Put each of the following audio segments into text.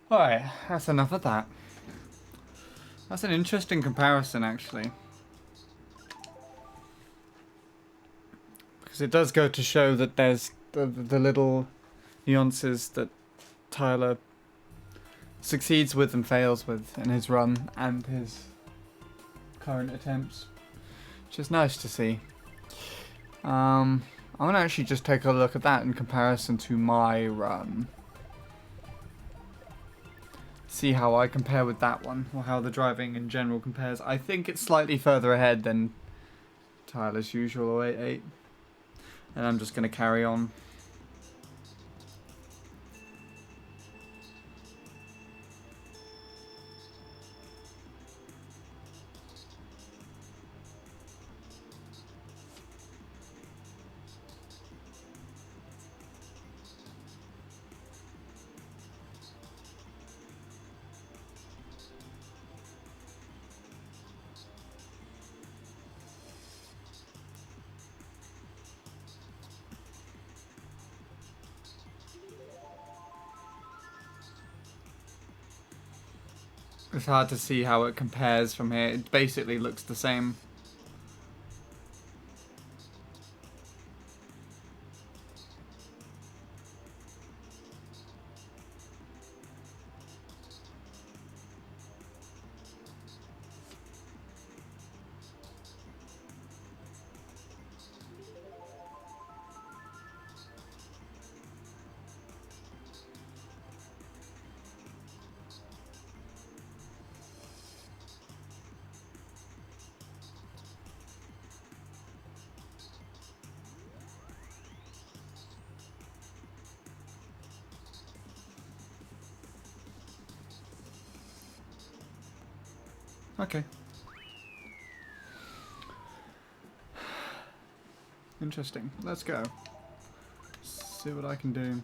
Alright, that's enough of that. That's an interesting comparison, actually. Because it does go to show that there's the little nuances that Tyler succeeds with and fails with in his run and his current attempts. Which is nice to see. I'm going to actually just take a look at that in comparison to my run. See how I compare with that one, or how the driving in general compares. I think it's slightly further ahead than Tyler's usual 088. And I'm just going to carry on. It's hard to see how it compares from here. It basically looks the same. Okay. Interesting. Let's go. See what I can do.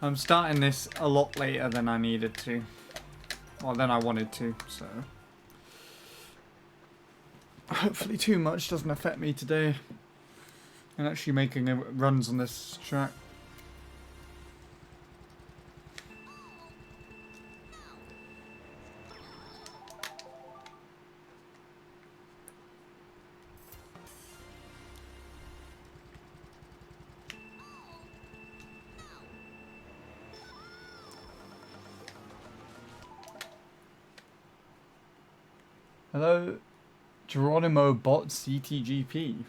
I'm starting this a lot later than I needed to. Or than I wanted to, so. Hopefully too much doesn't affect me today. And actually making runs on this track. Hello, Geronimo Bot CTGP.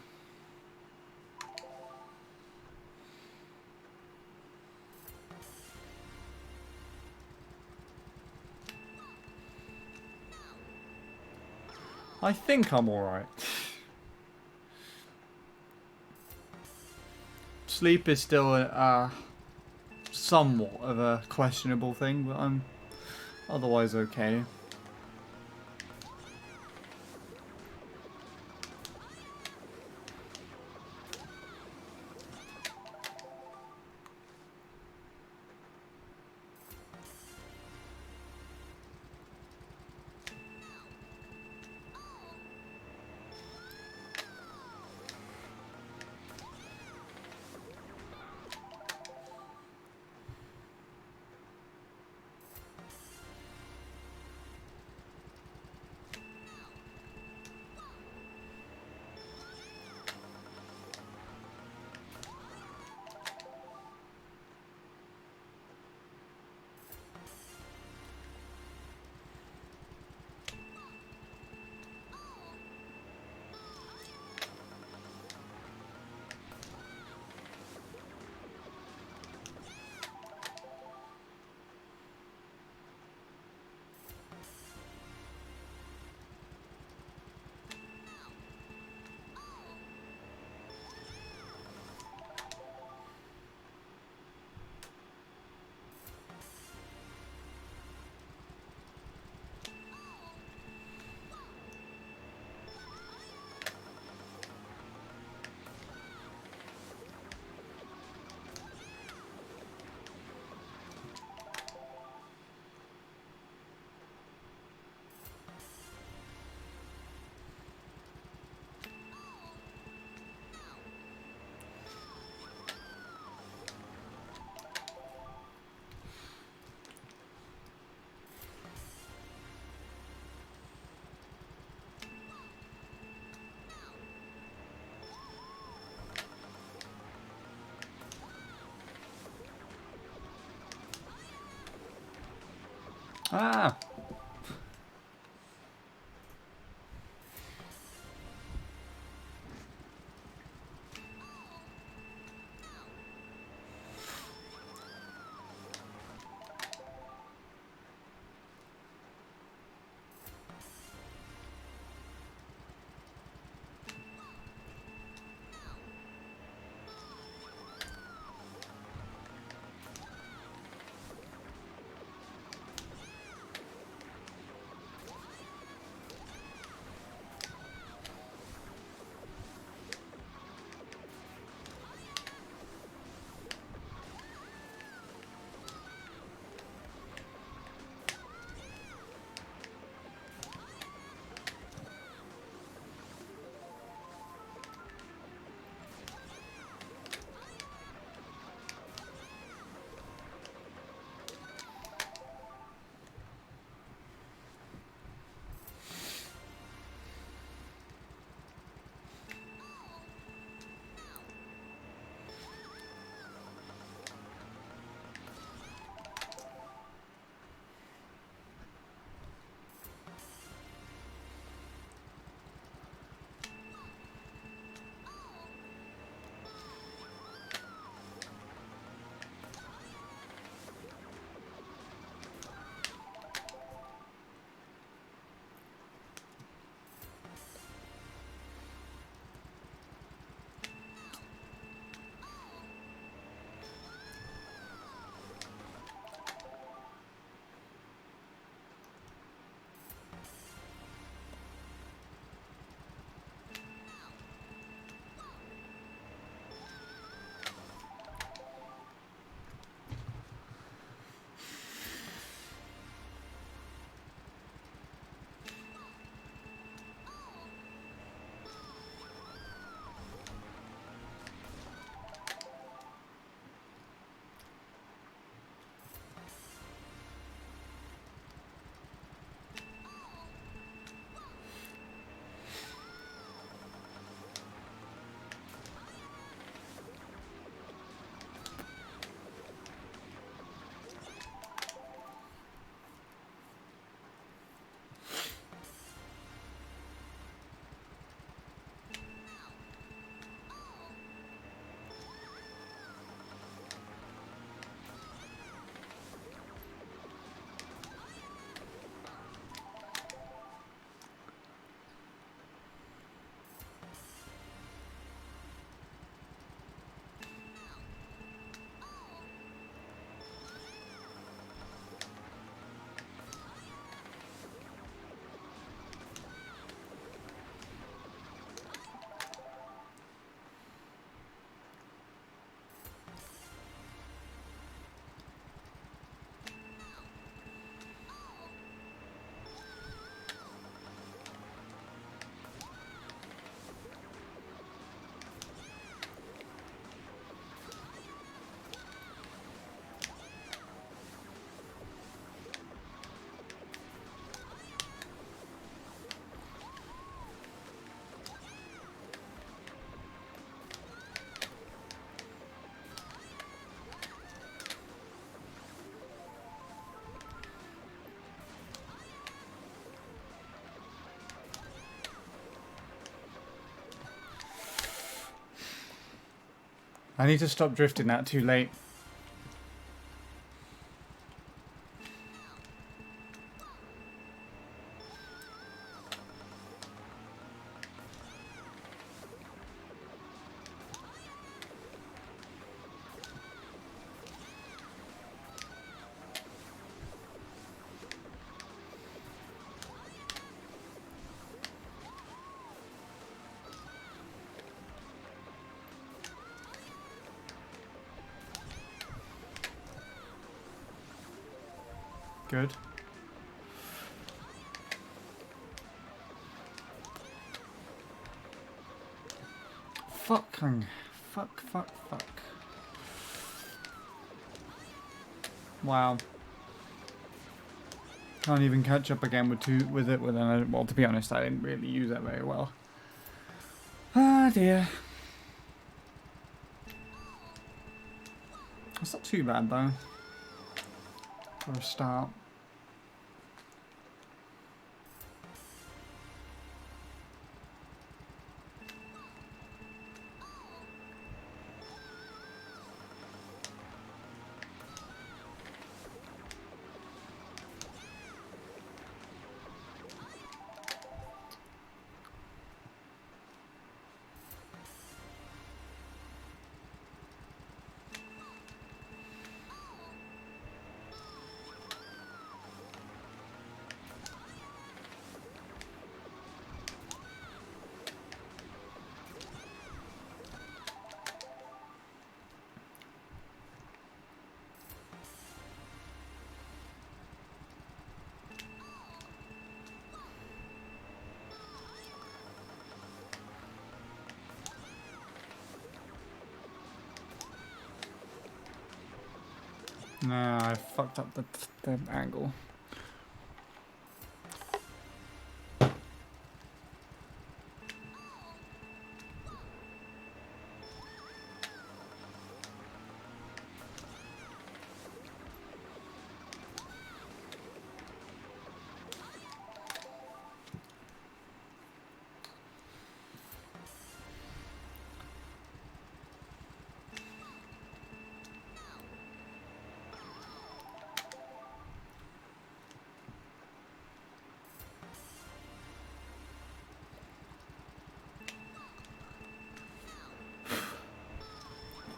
I think I'm alright. Sleep is still somewhat of a questionable thing, but I'm otherwise okay. Ah! I need to stop drifting that too late. Good. Fuck. Wow. Can't even catch up again with it. Well, to be honest, I didn't really use that very well. Ah dear. It's not too bad though. For a start. Nah, I fucked up the angle.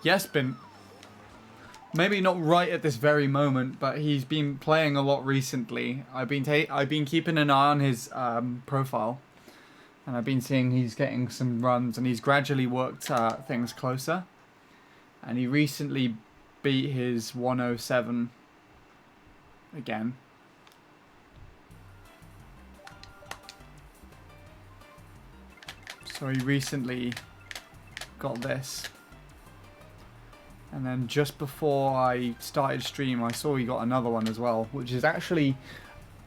Yes, been maybe not right at this very moment, but he's been playing a lot recently. I've been keeping an eye on his profile, and I've been seeing he's getting some runs, and he's gradually worked things closer. And he recently beat his 107 again. So he recently got this. And then just before I started stream, I saw he got another one as well, which is actually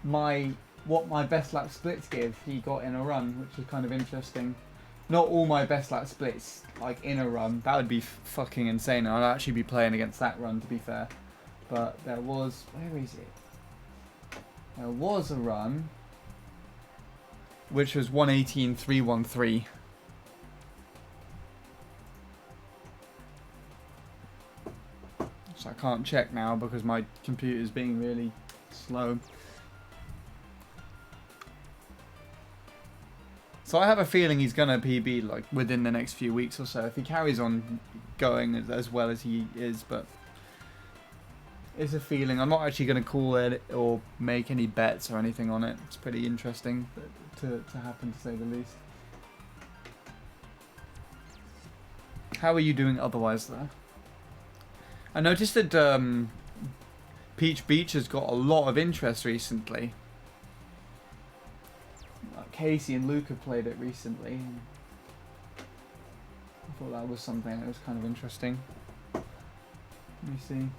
what my best lap splits give. He got in a run, which is kind of interesting. Not all my best lap splits like in a run. That would be fucking insane. I'd actually be playing against that run, to be fair. But there was, where is it? There was a run which was 118.313. So I can't check now because my computer's being really slow. So I have a feeling he's gonna PB like within the next few weeks or so if he carries on going as well as he is, but it's a feeling. I'm not actually gonna call it or make any bets or anything on it. It's pretty interesting to happen, to say the least. How are you doing otherwise there? I noticed that Peach Beach has got a lot of interest recently. Casey and Luke have played it recently. I thought that was something that was kind of interesting. Let me see.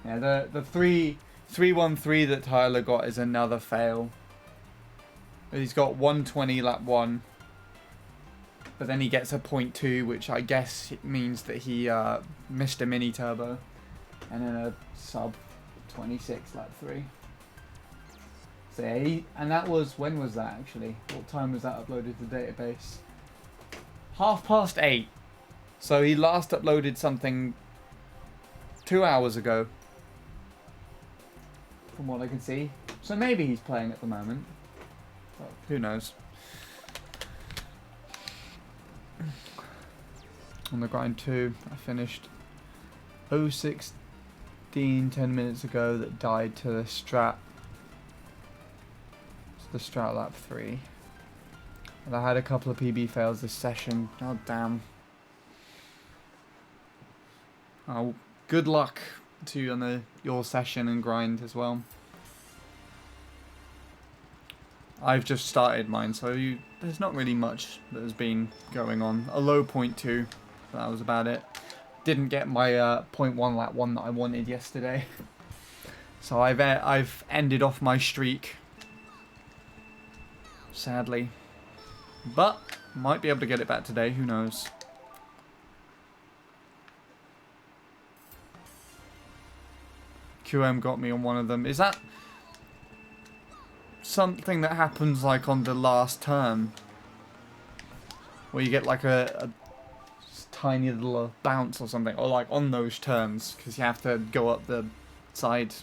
Yeah, the 313 that Tyler got is another fail. He's got 120 lap 1. But then he gets a 0.2, which I guess means that he missed a mini turbo. And then a sub 26 lap 3. So yeah, and that was, when was that actually? What time was that uploaded to the database? 8:30. So he last uploaded something 2 hours ago, from what I can see. So maybe he's playing at the moment. But who knows? On the grind 2, I finished 016 10 minutes ago that died to the strat. It's the strat lap 3. And I had a couple of PB fails this session. God damn. Oh, good luck to you on your session and grind as well. I've just started mine, so there's not really much that has been going on. A low 0.2, that was about it. Didn't get my 0.1 lap 1 that I wanted yesterday. So I've ended off my streak. Sadly. But, might be able to get it back today, who knows. QM got me on one of them. Is that something that happens like on the last turn? Where you get like a tiny little bounce or something? Or like on those turns, because you have to go up the side.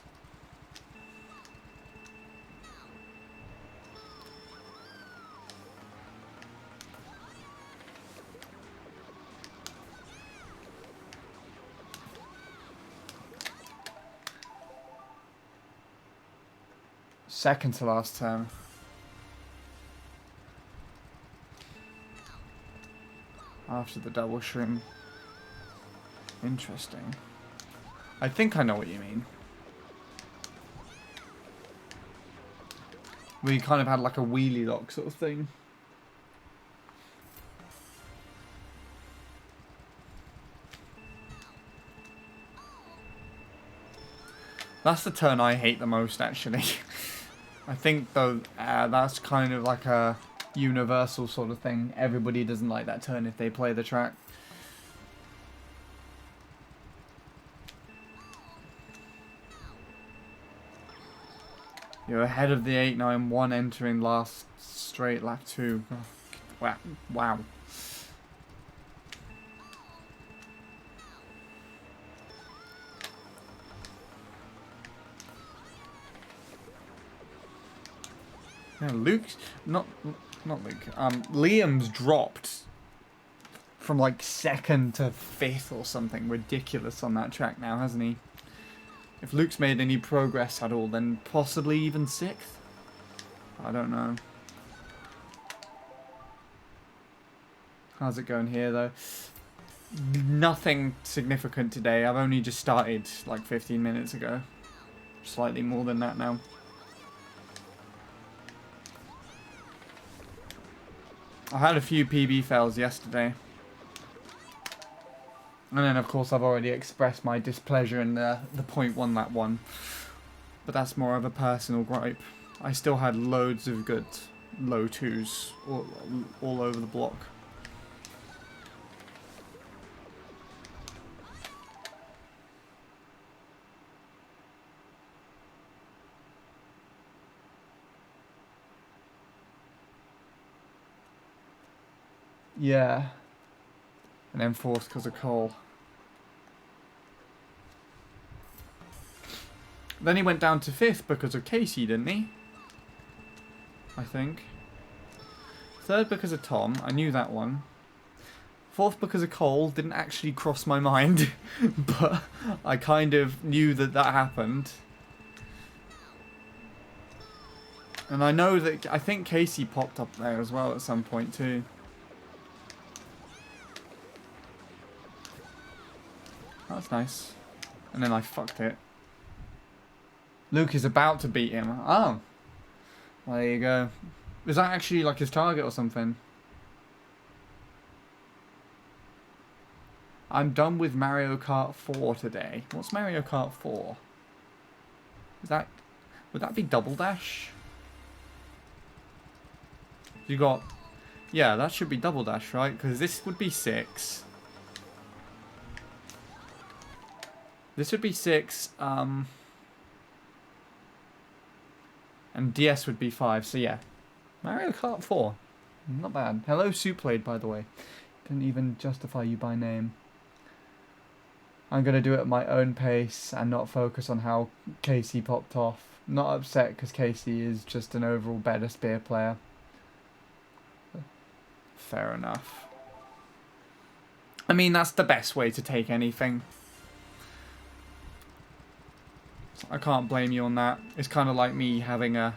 Second to last turn. After the double shroom. Interesting. I think I know what you mean. We kind of had like a wheelie lock sort of thing. That's the turn I hate the most, actually. I think, though, that's kind of like a universal sort of thing. Everybody doesn't like that turn if they play the track. You're ahead of the 891 entering last straight lap 2. Oh, wow. Yeah, Luke's not Luke. Liam's dropped from like 2nd to 5th or something ridiculous on that track now, hasn't he? If Luke's made any progress at all, then possibly even 6th. I don't know. How's it going here though? Nothing significant today. I've only just started like 15 minutes ago. Slightly more than that now. I had a few PB fails yesterday. And then, of course, I've already expressed my displeasure in the 0.1 lap 1. But that's more of a personal gripe. I still had loads of good low 2s all over the block. Yeah. And then 4th because of Cole. Then he went down to 5th because of Casey, didn't he? I think. 3rd because of Tom. I knew that one. 4th because of Cole. Didn't actually cross my mind. But I kind of knew that that happened. And I know that... I think Casey popped up there as well at some point too. That's nice. And then I fucked it. Luke is about to beat him. Oh. Well, there you go. Is that actually like his target or something? I'm done with Mario Kart 4 today. What's Mario Kart 4? Is that... Would that be Double Dash? You got... Yeah, that should be Double Dash, right? Because this would be 6. This would be 6. And DS would be 5, so yeah. Mario Kart 4. Not bad. Hello, Souplade, by the way. Didn't even justify you by name. I'm going to do it at my own pace and not focus on how Casey popped off. Not upset because Casey is just an overall better spear player. Fair enough. I mean, that's the best way to take anything. I can't blame you on that. It's kind of like me having a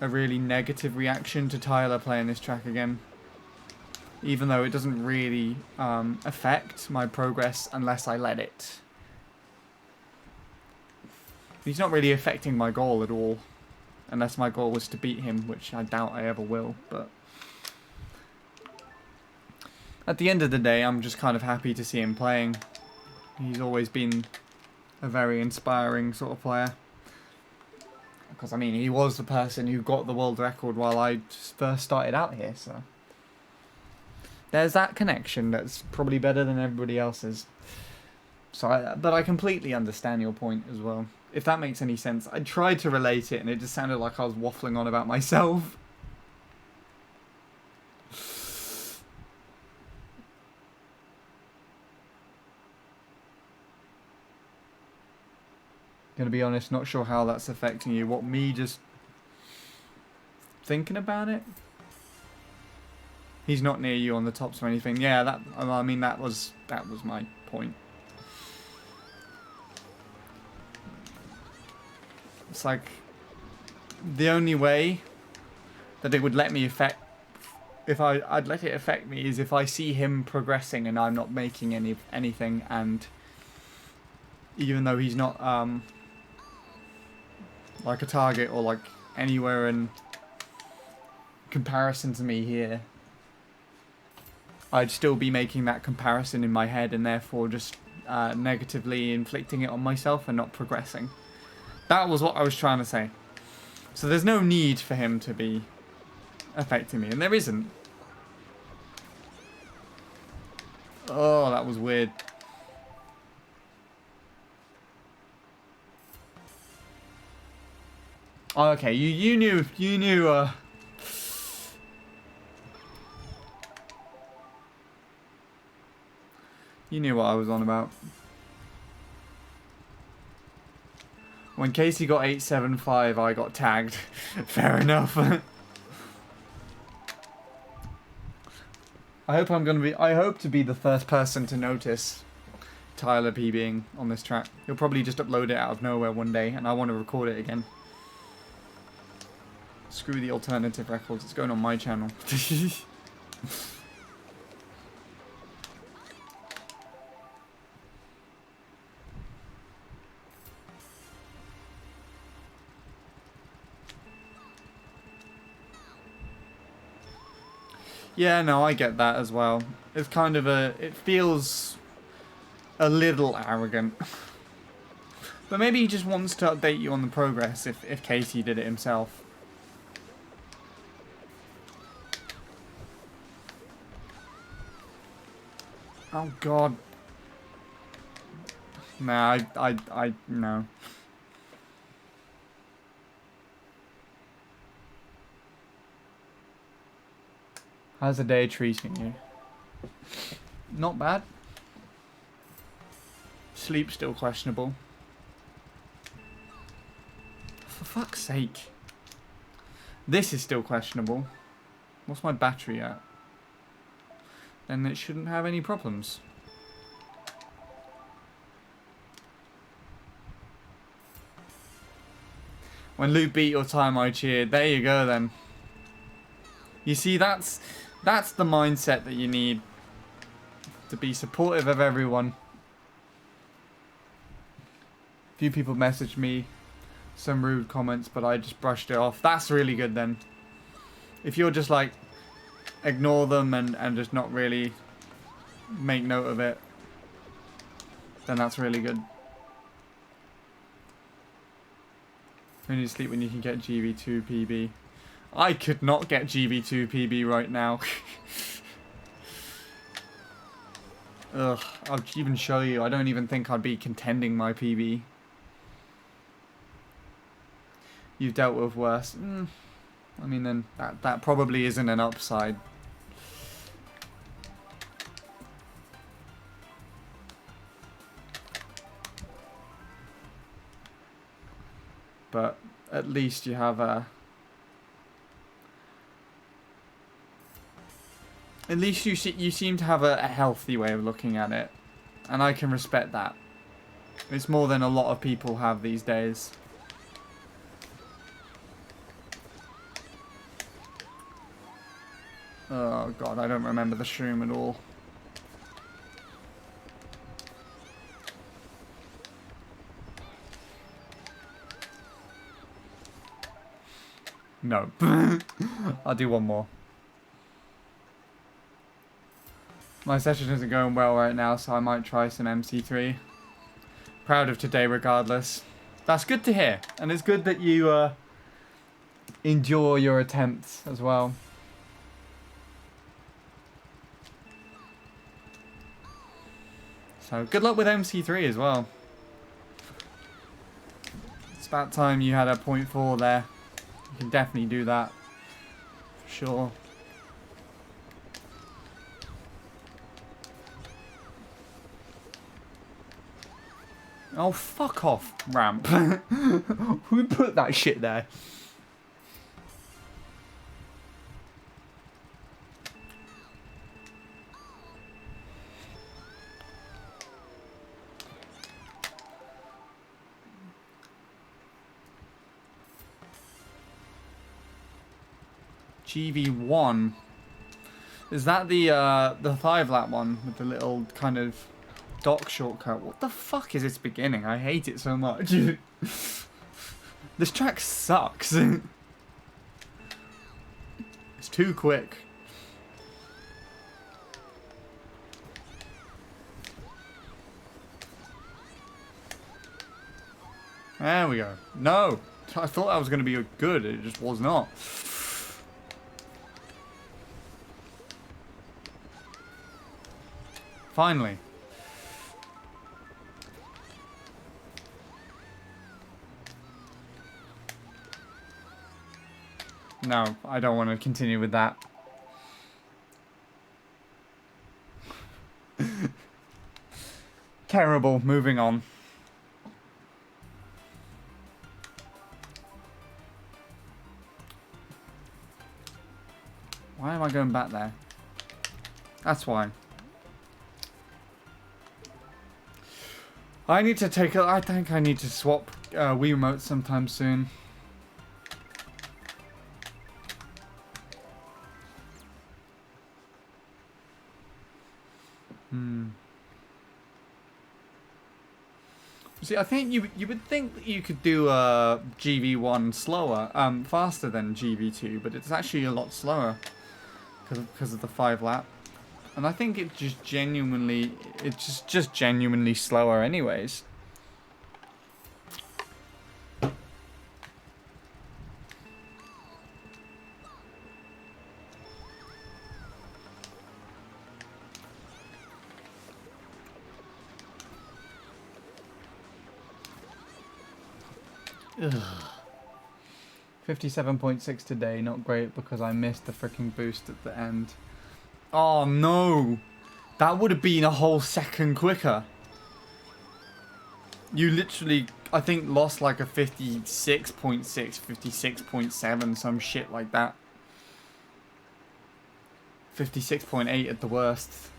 really negative reaction to Tyler playing this track again. Even though it doesn't really affect my progress unless I let it. He's not really affecting my goal at all. Unless my goal was to beat him, which I doubt I ever will. But at the end of the day, I'm just kind of happy to see him playing. He's always been a very inspiring sort of player. Because, I mean, he was the person who got the world record while I first started out here, so... There's that connection that's probably better than everybody else's. So, but I completely understand your point as well. If that makes any sense. I tried to relate it and it just sounded like I was waffling on about myself. Gonna be honest, not sure how that's affecting you. What, me just thinking about it? He's not near you on the tops or anything. Yeah, that, I mean, that was my point. It's like the only way that it would let me affect, if I'd let it affect me, is if I see him progressing and I'm not making anything, and even though he's not like a target or like anywhere in comparison to me here, I'd still be making that comparison in my head and therefore just negatively inflicting it on myself and not progressing. That was what I was trying to say. So there's no need for him to be affecting me, and there isn't. Oh, that was weird. Oh, okay, you knew you knew what I was on about. When Casey got 875, I got tagged. Fair enough. I hope to be the first person to notice Tyler PBing on this track. He'll probably just upload it out of nowhere one day, and I want to record it again. Screw the alternative records, it's going on my channel. Yeah, no, I get that as well. It's kind of it feels a little arrogant. But maybe he just wants to update you on the progress if Casey did it himself. Oh god. Nah, no. How's the day treating you? Not bad. Sleep still questionable. For fuck's sake. This is still questionable. What's my battery at? Then it shouldn't have any problems. When Luke beat your time, I cheered. There you go then. You see, that's the mindset that you need to be supportive of everyone. A few people messaged me some rude comments, but I just brushed it off. That's really good then. If you're just like, ignore them and just not really make note of it, then that's really good. You need to sleep when you can get GB2 PB. I could not get GB2 PB right now. Ugh, I'll even show you. I don't even think I'd be contending my PB. you've dealt with worse. I mean, then that probably isn't an upside. But at least you have a... At least you seem to have a healthy way of looking at it. And I can respect that. It's more than a lot of people have these days. Oh god, I don't remember the shroom at all. No. I'll do one more. My session isn't going well right now, so I might try some MC3. Proud of today regardless. That's good to hear. And it's good that you endure your attempts as well. So good luck with MC3 as well. It's about time you had a 0.4 there. You can definitely do that. For sure. Oh, fuck off, ramp. Who put that shit there? GV1. Is that the 5-lap one with the little kind of dock shortcut? What the fuck is its beginning? I hate it so much. This track sucks. It's too quick. There we go. No! I thought that was going to be good. It just was not. Finally. No, I don't want to continue with that. Terrible. Moving on. Why am I going back there? That's why. I need to take a... I think I need to swap Wii remotes sometime soon. See, I think you would think that you could do GV1 slower, faster than GV2, but it's actually a lot slower because of the 5-lap. And I think it's just genuinely slower anyways. Ugh. 57.6 today, not great because I missed the freaking boost at the end. Oh no! That would have been a whole second quicker. You literally, I think, lost like a 56.6, 56.7, some shit like that. 56.8 at the worst.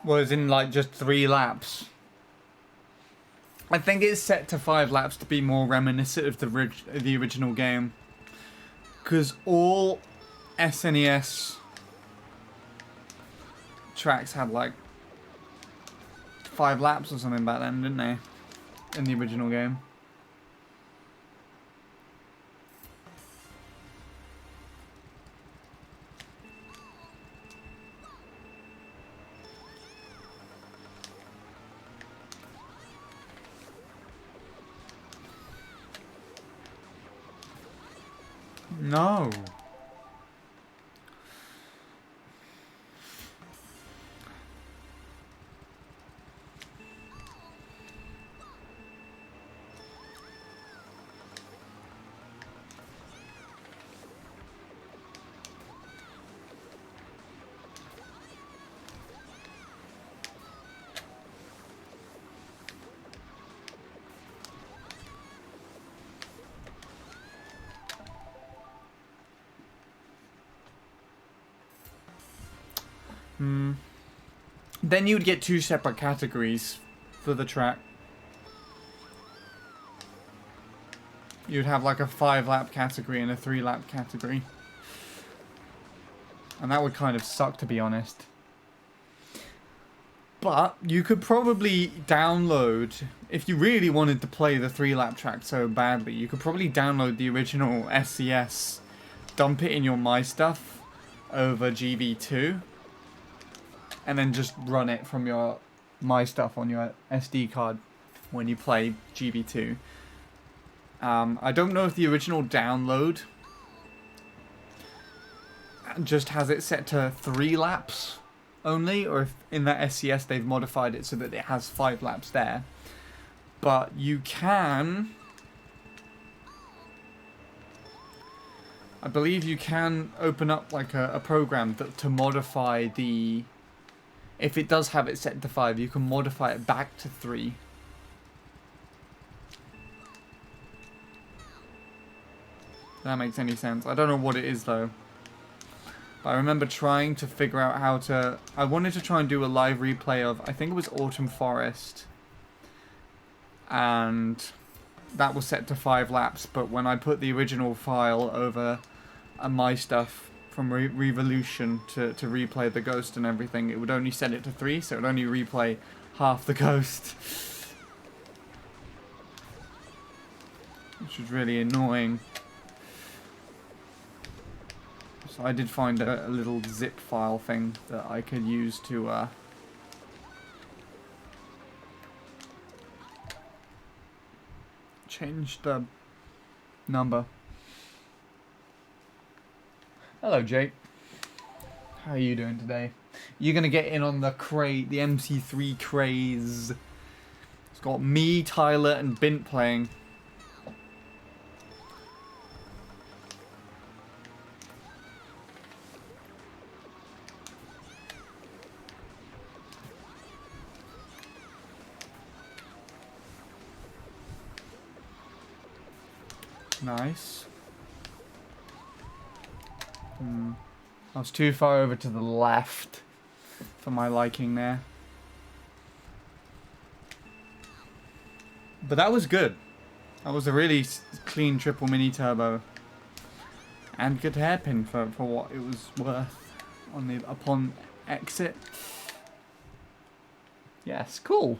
was in like just 3 laps. I think it's set to 5 laps to be more reminiscent of the original game. Because all SNES tracks had like 5 laps or something back then, didn't they? In the original game. No. Then you'd get 2 separate categories for the track. You'd have like a 5-lap category and a 3-lap category. And that would kind of suck, to be honest. But you could probably download, if you really wanted to play the 3-lap track so badly, you could probably download the original SCS, dump it in your My Stuff over GB2, and then just run it from your My Stuff on your SD card when you play GB2. I don't know if the original download just has it set to 3 laps only, or if in that SCS they've modified it so that it has 5 laps there. But you can... I believe you can open up like a program to modify the... If it does have it set to 5, you can modify it back to 3. If that makes any sense. I don't know what it is though. But I remember trying to figure out how to... I wanted to try and do a live replay of, I think it was Autumn Forest. And that was set to 5 laps, but when I put the original file over My Stuff from Revolution to replay the Ghost and everything, it would only set it to 3, so it would only replay half the Ghost. Which was really annoying. So I did find a little zip file thing that I could use to change the number. Hello, Jake. How are you doing today? You're gonna get in on the the MC3 craze. It's got me, Tyler, and Bint playing. Nice. I was too far over to the left for my liking there. But that was good. That was a really clean triple mini turbo. And good hairpin for what it was worth on the upon exit. Yes, cool.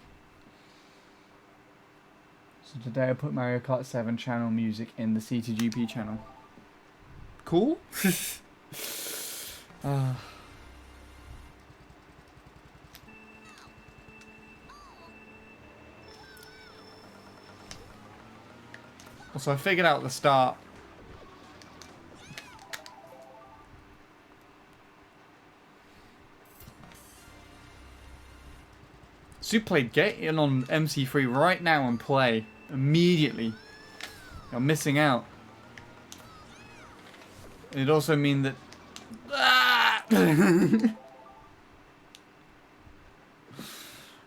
So today I put Mario Kart 7 channel music in the C2GP channel. Cool? Also, I figured out the start. Superplay, get in on MC3 right now and play immediately. You're missing out. It'd also mean that...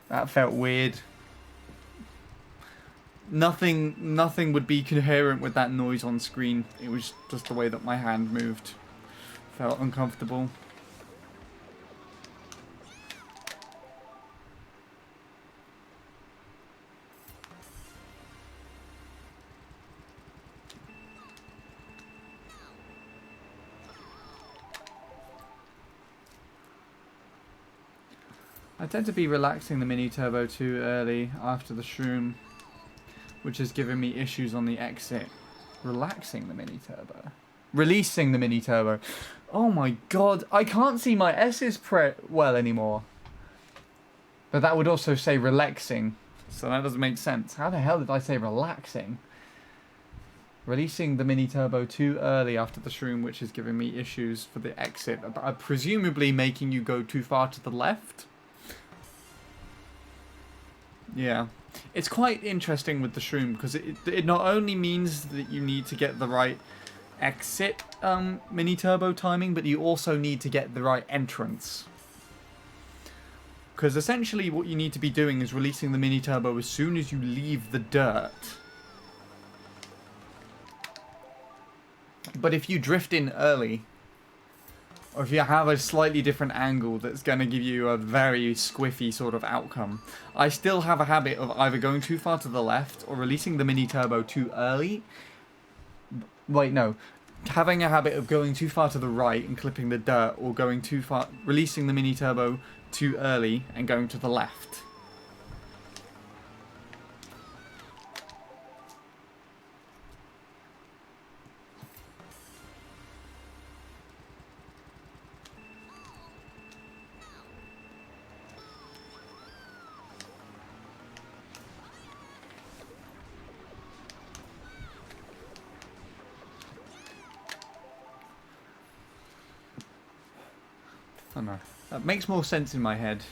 That felt weird. Nothing would be coherent with that noise on screen. It was just the way that my hand moved. Felt uncomfortable. I tend to be relaxing the mini turbo too early after the shroom, which is giving me issues on the exit. Relaxing the mini turbo. Releasing the mini turbo. Oh my god, I can't see my S's well anymore. But that would also say relaxing, so that doesn't make sense. How the hell did I say relaxing? Releasing the mini turbo too early after the shroom, which is giving me issues for the exit. Presumably making you go too far to the left. Yeah. It's quite interesting with the shroom, because it not only means that you need to get the right exit mini turbo timing, but you also need to get the right entrance. Because essentially what you need to be doing is releasing the mini turbo as soon as you leave the dirt. But if you drift in early, or if you have a slightly different angle that's going to give you a very squiffy sort of outcome, I still have a habit of either going too far to the left or releasing the mini turbo too early. Wait, no. Having a habit of going too far to the right and clipping the dirt, or going too far, releasing the mini turbo too early and going to the left. I don't know. That makes more sense in my head.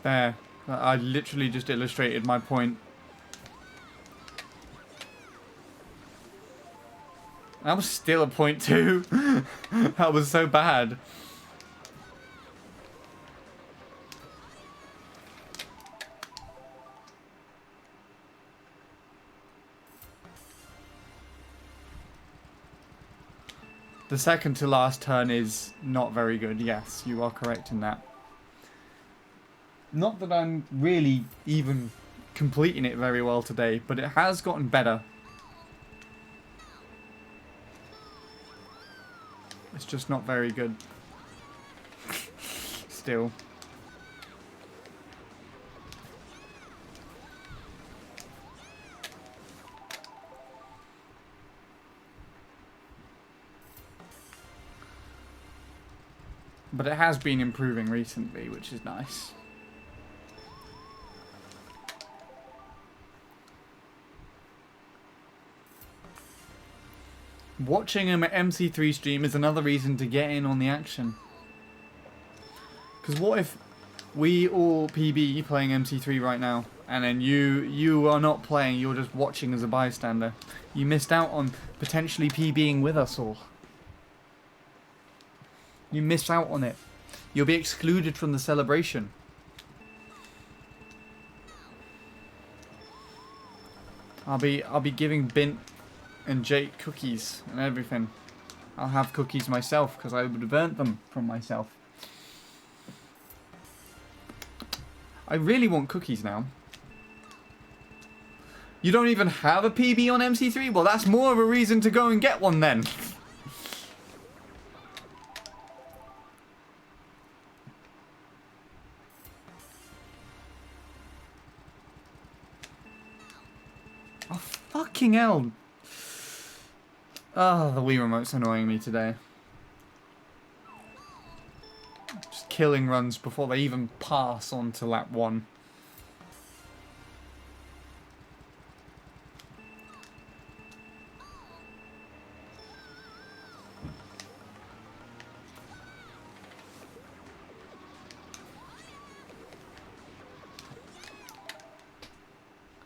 There. I literally just illustrated my point. That was still a point too. That was so bad. The second to last turn is not very good. Yes, you are correct in that. Not that I'm really even completing it very well today, but it has gotten better. It's just not very good. Still. But it has been improving recently, which is nice. Watching an MC3 stream is another reason to get in on the action. Because what if we all PB playing MC3 right now, and then you are not playing, you're just watching as a bystander. You missed out on potentially PBing with us all. You miss out on it. You'll be excluded from the celebration. I'll be giving Bint and Jake cookies and everything. I'll have cookies myself because I would have earned them from myself. I really want cookies now. You don't even have a PB on MC3? Well, that's more of a reason to go and get one then. Oh, fucking hell. Oh, the Wii Remote's annoying me today. Just killing runs before they even pass on to lap 1.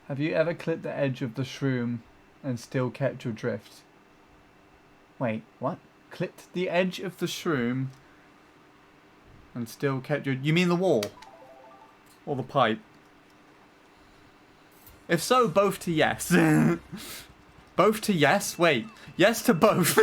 Have you ever clipped the edge of the shroom and still kept your drift? Wait, what? Clipped the edge of the shroom and still kept your... You mean the wall? Or the pipe? If so, both to yes. Both to yes? Wait. Yes to both.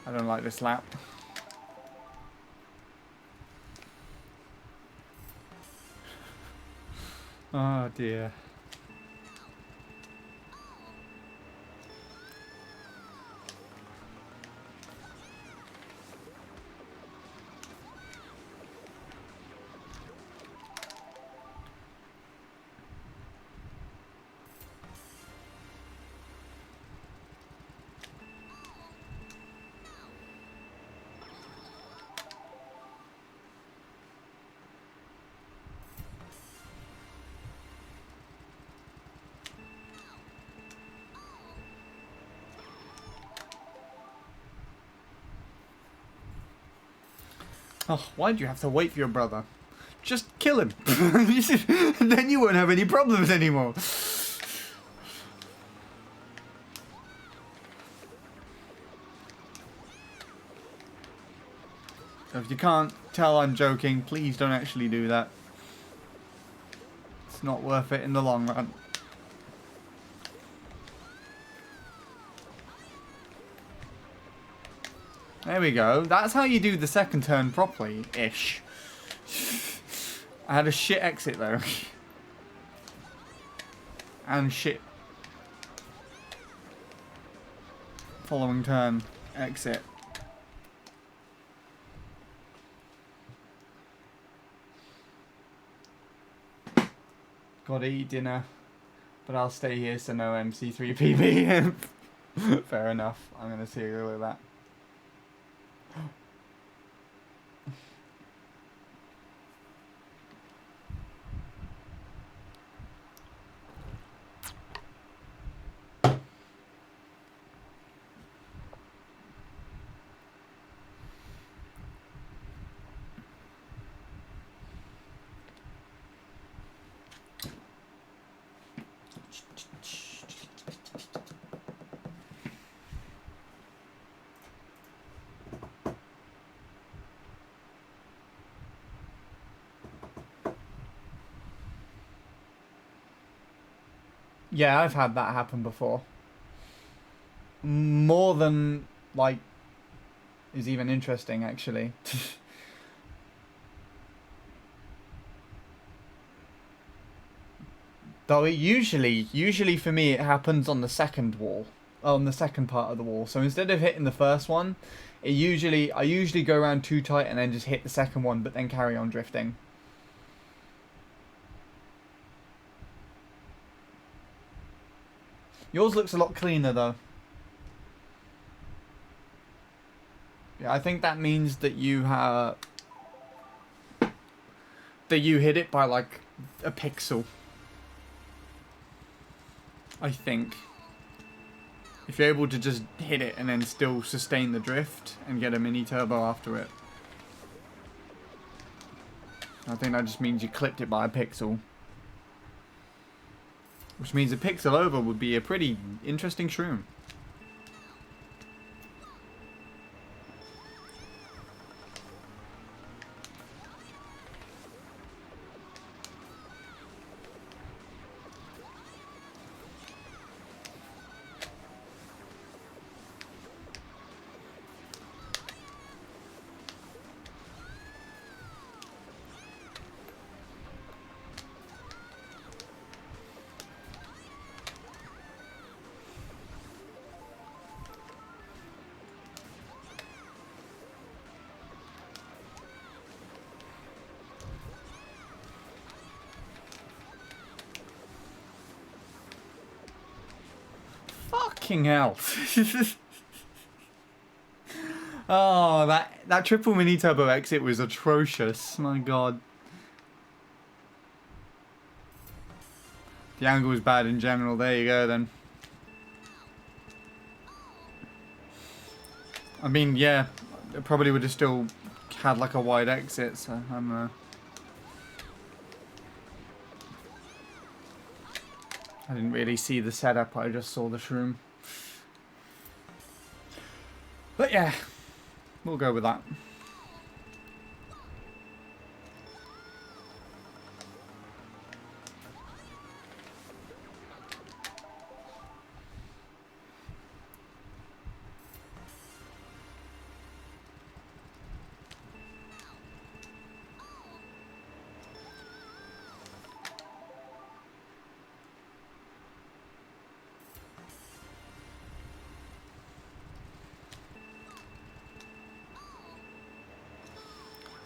I don't like this lap. Oh dear. Oh, why'd you have to wait for your brother? Just kill him. Then you won't have any problems anymore. If you can't tell I'm joking, please don't actually do that. It's not worth it in the long run. There we go. That's how you do the second turn properly-ish. I had a shit exit though. And shit. Following turn exit. Gotta eat dinner. But I'll stay here so no MC3 PB. Fair enough. I'm gonna see you with that. Yeah, I've had that happen before. More than, like, is even interesting, actually. Though it usually for me, it happens on the second wall. On the second part of the wall. So instead of hitting the first one, I usually go around too tight and then just hit the second one, but then carry on drifting. Yours looks a lot cleaner though. Yeah, I think that means that you hit it by like a pixel. I think. If you're able to just hit it and then still sustain the drift and get a mini turbo after it. I think that just means you clipped it by a pixel. Which means a pixel over would be a pretty interesting shroom. Fucking hell. Oh, that triple mini turbo exit was atrocious. My god. The angle was bad in general. There you go then. I mean, yeah, it probably would have still had like a wide exit, so I'm I didn't really see the setup, I just saw the shroom. But yeah, we'll go with that.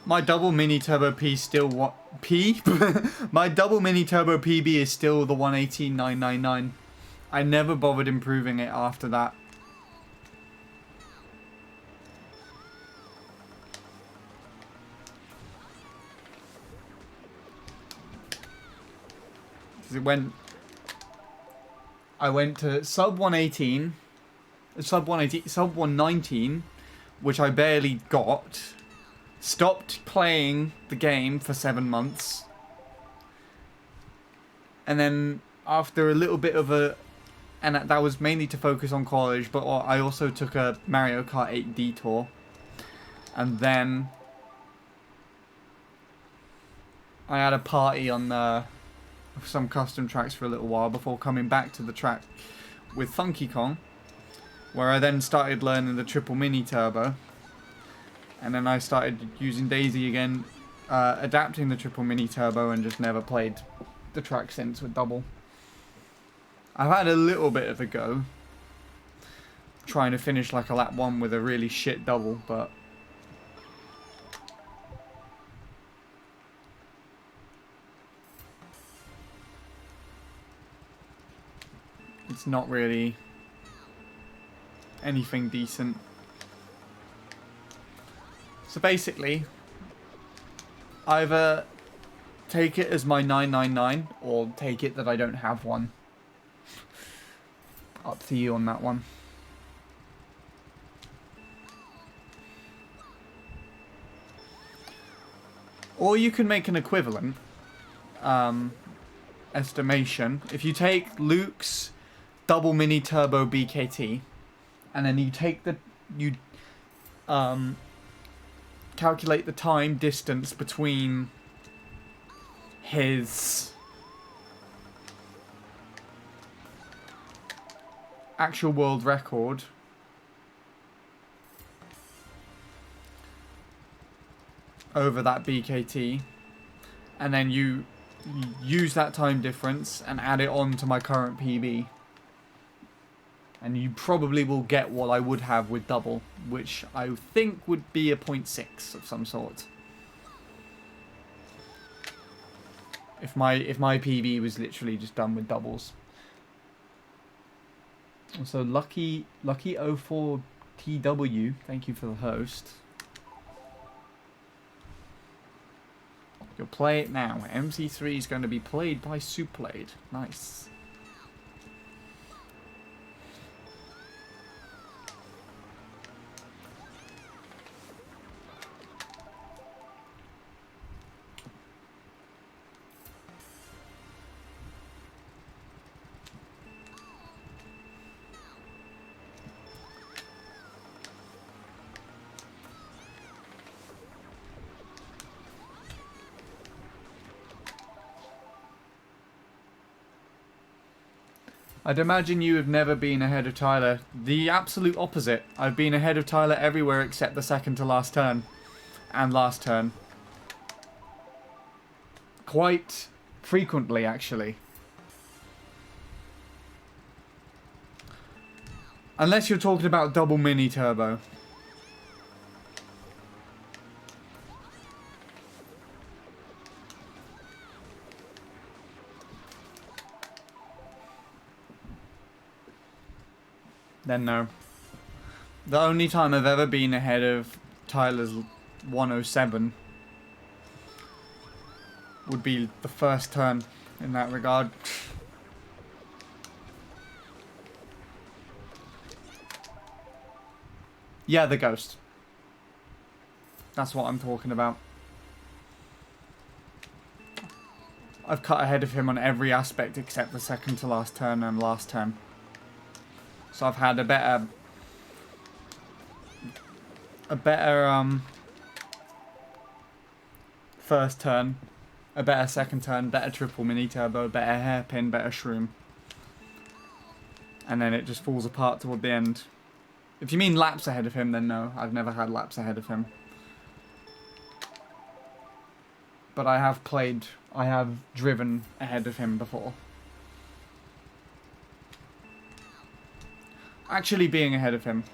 My double mini turbo P still what P? My double mini turbo PB is still the 118,999. I never bothered improving it after that. I went to sub 118, sub 119, which I barely got. Stopped playing the game for 7 months. And then after a little bit of a... And that was mainly to focus on college, but I also took a Mario Kart 8 detour. And then I had a party on some custom tracks for a little while before coming back to the track with Funky Kong, where I then started learning the triple mini turbo. And then I started using Daisy again, adapting the triple mini turbo, and just never played the track since with double. I've had a little bit of a go, trying to finish like a lap 1 with a really shit double, but it's not really anything decent. So basically, either take it as my 999 or take it that I don't have one. Up to you on that one. Or you can make an equivalent estimation. If you take Luke's double mini turbo BKT, and then you take calculate the time distance between his actual world record over that BKT, and then you use that time difference and add it on to my current PB, and you probably will get what I would have with double, which I think would be a 0.6 of some sort. If my PB was literally just done with doubles. So lucky 04 TW, thank you for the host. You'll play it now. MC3 is going to be played by Suplade. Nice. I'd imagine you have never been ahead of Tyler. The absolute opposite. I've been ahead of Tyler everywhere except the second to last turn. And last turn. Quite frequently, actually. Unless you're talking about double mini turbo. then no. The only time I've ever been ahead of Tyler's 107 would be the first turn in that regard. Yeah, the ghost. That's what I'm talking about. I've cut ahead of him on every aspect except the second to last turn and last turn. So I've had a better first turn, a better second turn, better triple mini turbo, better hairpin, better shroom. And then it just falls apart toward the end. If you mean laps ahead of him, then no, I've never had laps ahead of him. But I have driven ahead of him before. Actually being ahead of him.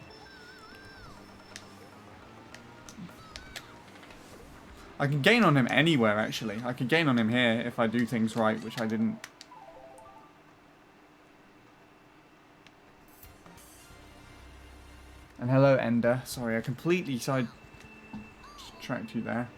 I can gain on him anywhere, actually. I could gain on him here if I do things right, which I didn't. And hello, Ender. Sorry, I completely sidetracked you there.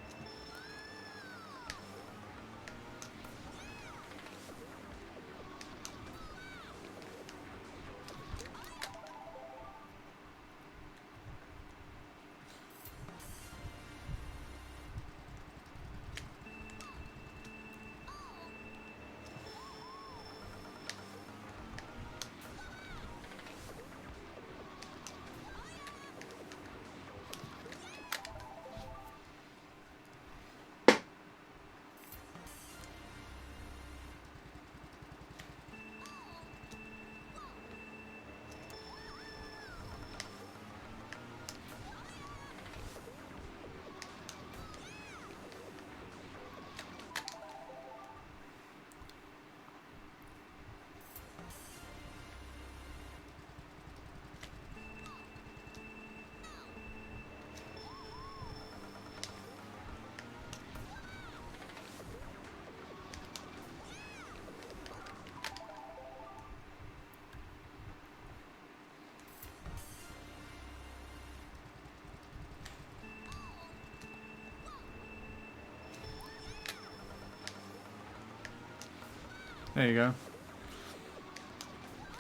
There you go.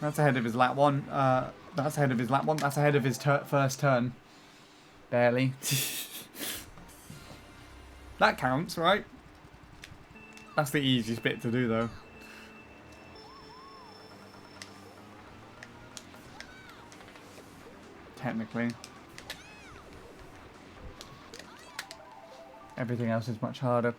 That's ahead of his lap one. That's ahead of his lap one. That's ahead of his first turn. Barely. That counts, right? That's the easiest bit to do, though. Technically. Everything else is much harder.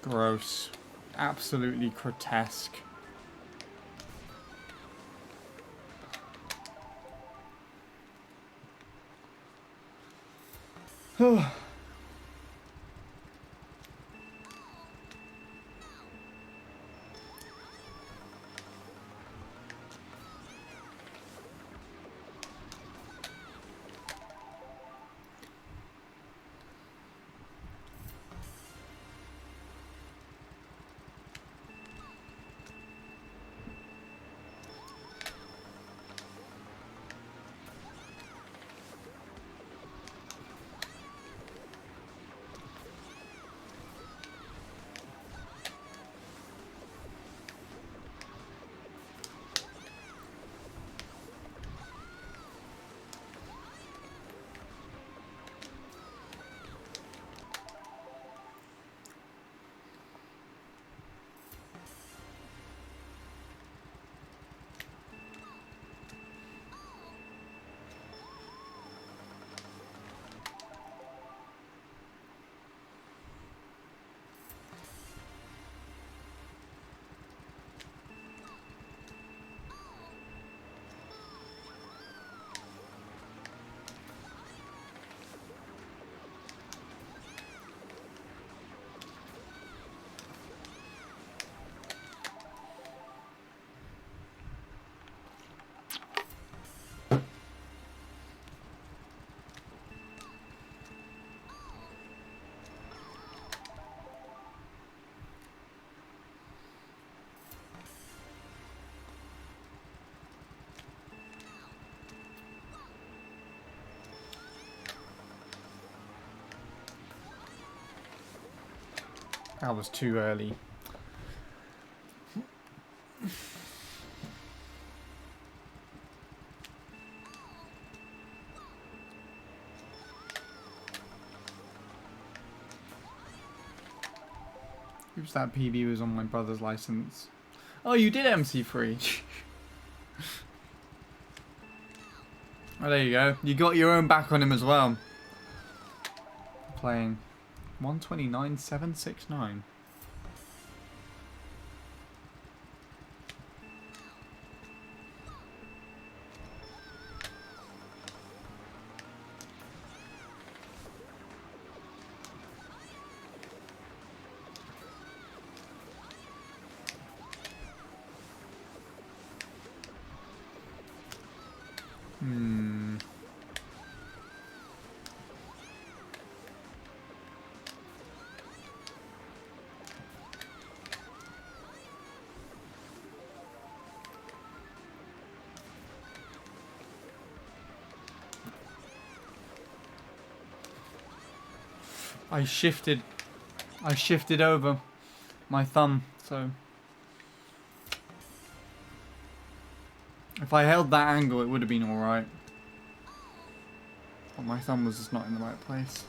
Gross. Absolutely grotesque. I was too early. Oops, that PB was on my brother's license. Oh, you did MC3. Oh, there you go. You got your own back on him as well. Playing 129.769. I shifted over my thumb, so if I held that angle it would have been alright. But my thumb was just not in the right place.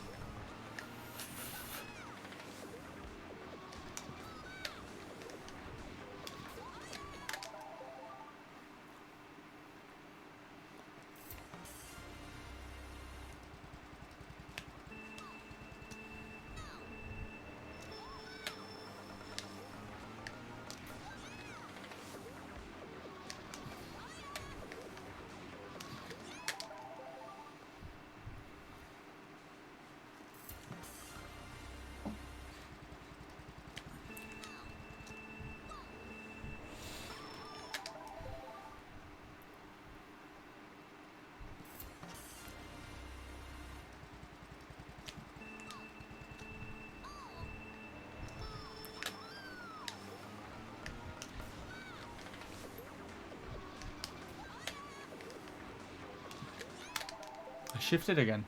I shifted again.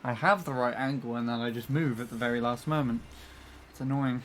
I have the right angle and then I just move at the very last moment. It's annoying.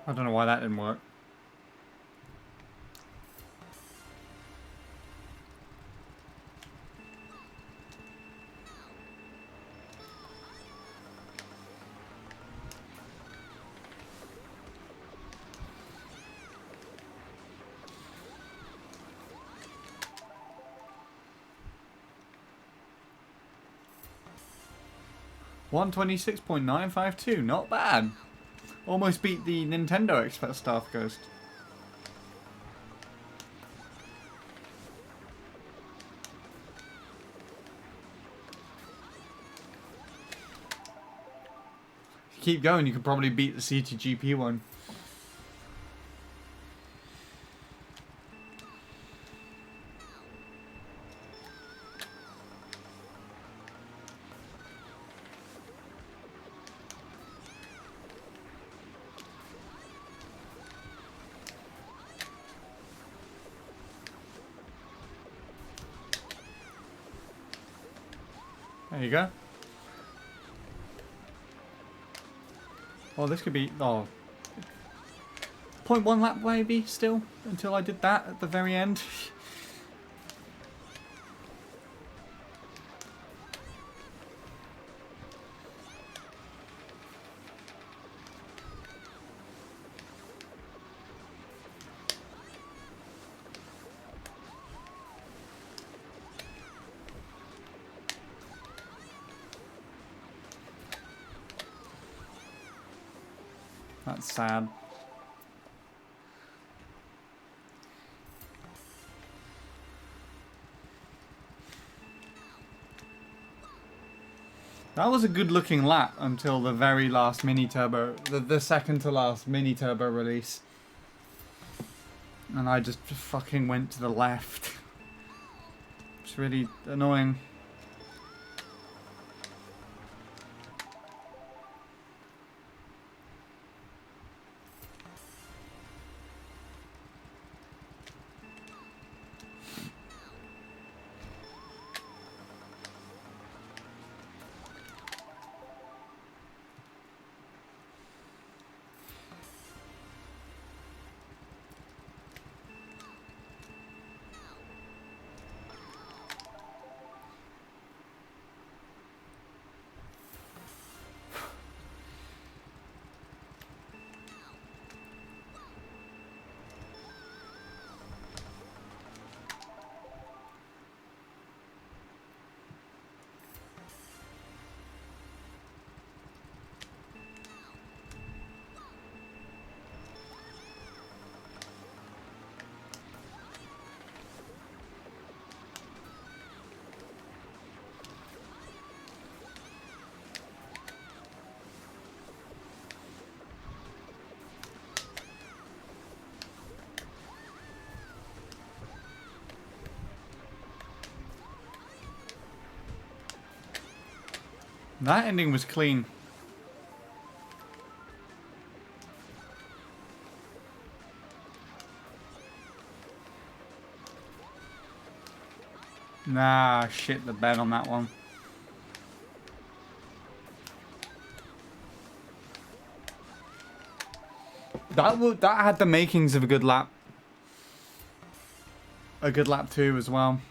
I don't know why that didn't work. $126.952, not bad. Almost beat the Nintendo Express Staff Ghost. If you keep going, you could probably beat the CTGP one. There you go. Oh, this could be... Oh. 0.1 lap maybe still, until I did that at the very end. That's sad. That was a good looking lap until the very last mini turbo, the second to last mini turbo release. And I just fucking went to the left. It's really annoying. That ending was clean. Nah, shit the bed on that one. That had the makings of a good lap. A good lap too as well.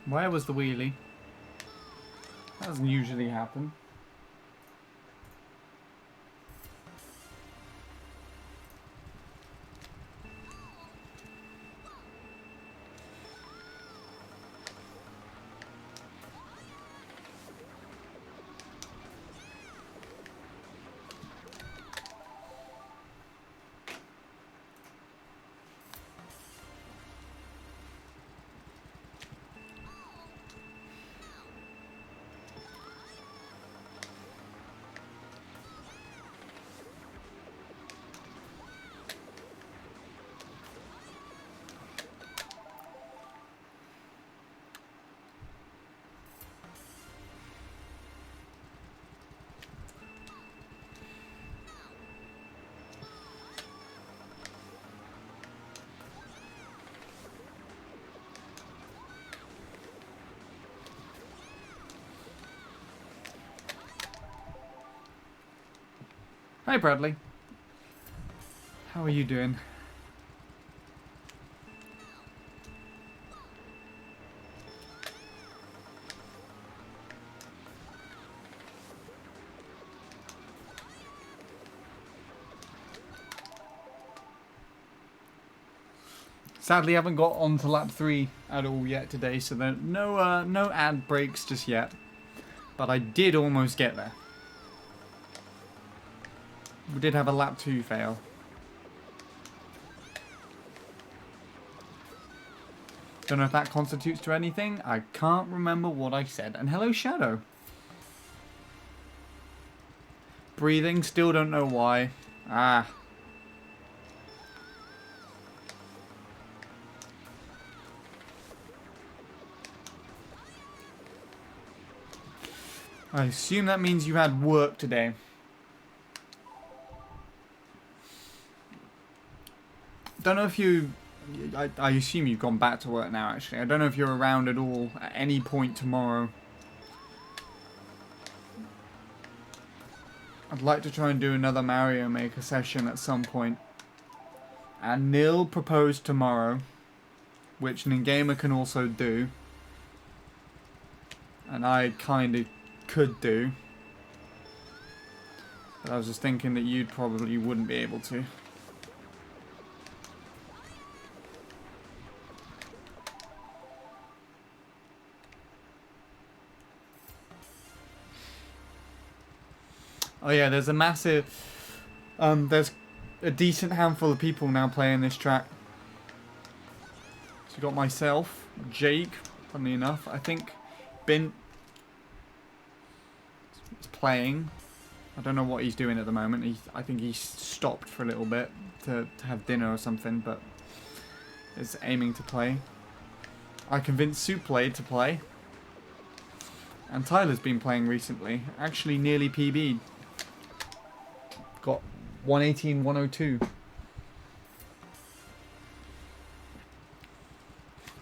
Where was the wheelie? That doesn't usually happen. Hi Bradley. How are you doing? Sadly, I haven't got on to lap 3 at all yet today, so there no ad breaks just yet. But I did almost get there. We did have a lap 2 fail. Don't know if that constitutes to anything. I can't remember what I said. And hello, Shadow. Breathing, still don't know why. Ah. I assume that means you had work today. Don't know if you... I assume you've gone back to work now, actually. I don't know if you're around at all at any point tomorrow. I'd like to try and do another Mario Maker session at some point. And Nil proposed tomorrow, which Ningamer can also do. And I kind of could do. But I was just thinking that you probably wouldn't be able to. Oh yeah, there's a massive... there's a decent handful of people now playing this track. So you got myself, Jake, funnily enough. I think Bint is playing. I don't know what he's doing at the moment. I think he's stopped for a little bit to have dinner or something, but is aiming to play. I convinced Suplay to play. And Tyler's been playing recently. Actually nearly PB'd. Got 118, 102. Do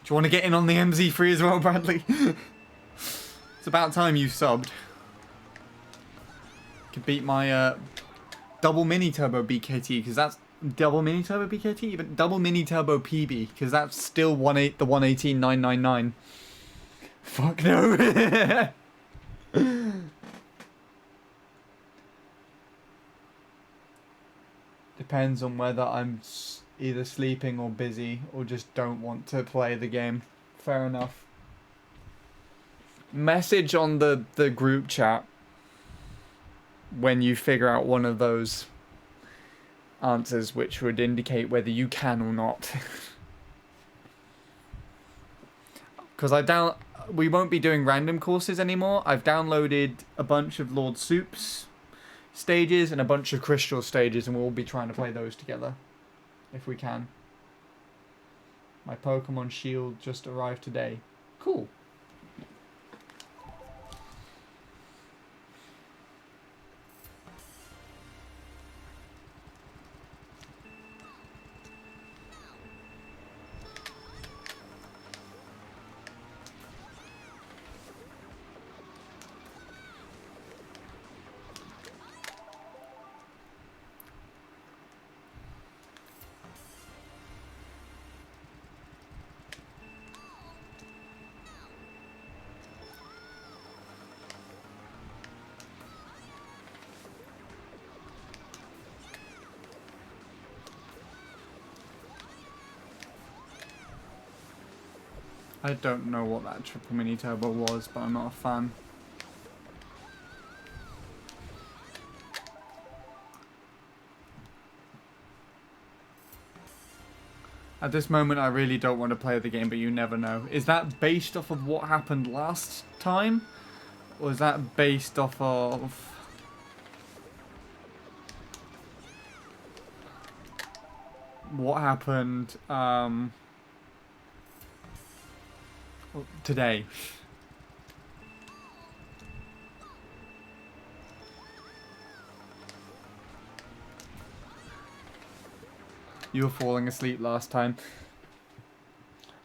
you want to get in on the MC3 as well, Bradley? It's about time you subbed. Could beat my double mini turbo BKT, because that's double mini turbo BKT, but double mini turbo PB, because that's still the 118 999. Fuck no. Depends on whether I'm either sleeping or busy or just don't want to play the game. Fair enough. Message on the group chat when you figure out one of those answers, which would indicate whether you can or not. Because we won't be doing random courses anymore. I've downloaded a bunch of Lord Soup's stages and a bunch of Crystal stages, and we'll be trying to play those together if we can. My Pokemon Shield just arrived today. Cool. I don't know what that triple mini turbo was, but I'm not a fan. At this moment, I really don't want to play the game, but you never know. Is that based off of what happened last time? Or is that based off of... what happened, today? You were falling asleep last time.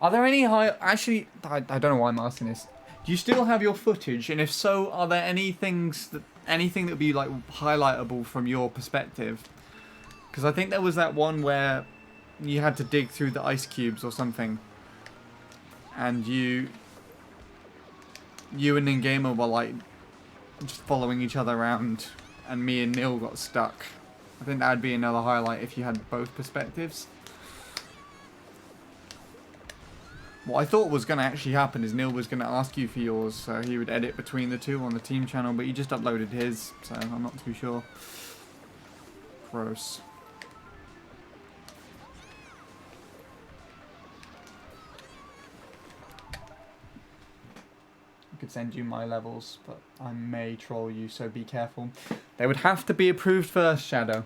Are there any actually, I don't know why I'm asking this. Do you still have your footage? And if so, are there anything that would be like highlightable from your perspective? Because I think there was that one where you had to dig through the ice cubes or something. And you and Ningamer were like just following each other around, and me and Neil got stuck. I think that'd be another highlight if you had both perspectives. What I thought was going to actually happen is Neil was going to ask you for yours, so he would edit between the two on the team channel, but he just uploaded his, so I'm not too sure. Gross. I could send you my levels, but I may troll you, so be careful. They would have to be approved first, Shadow.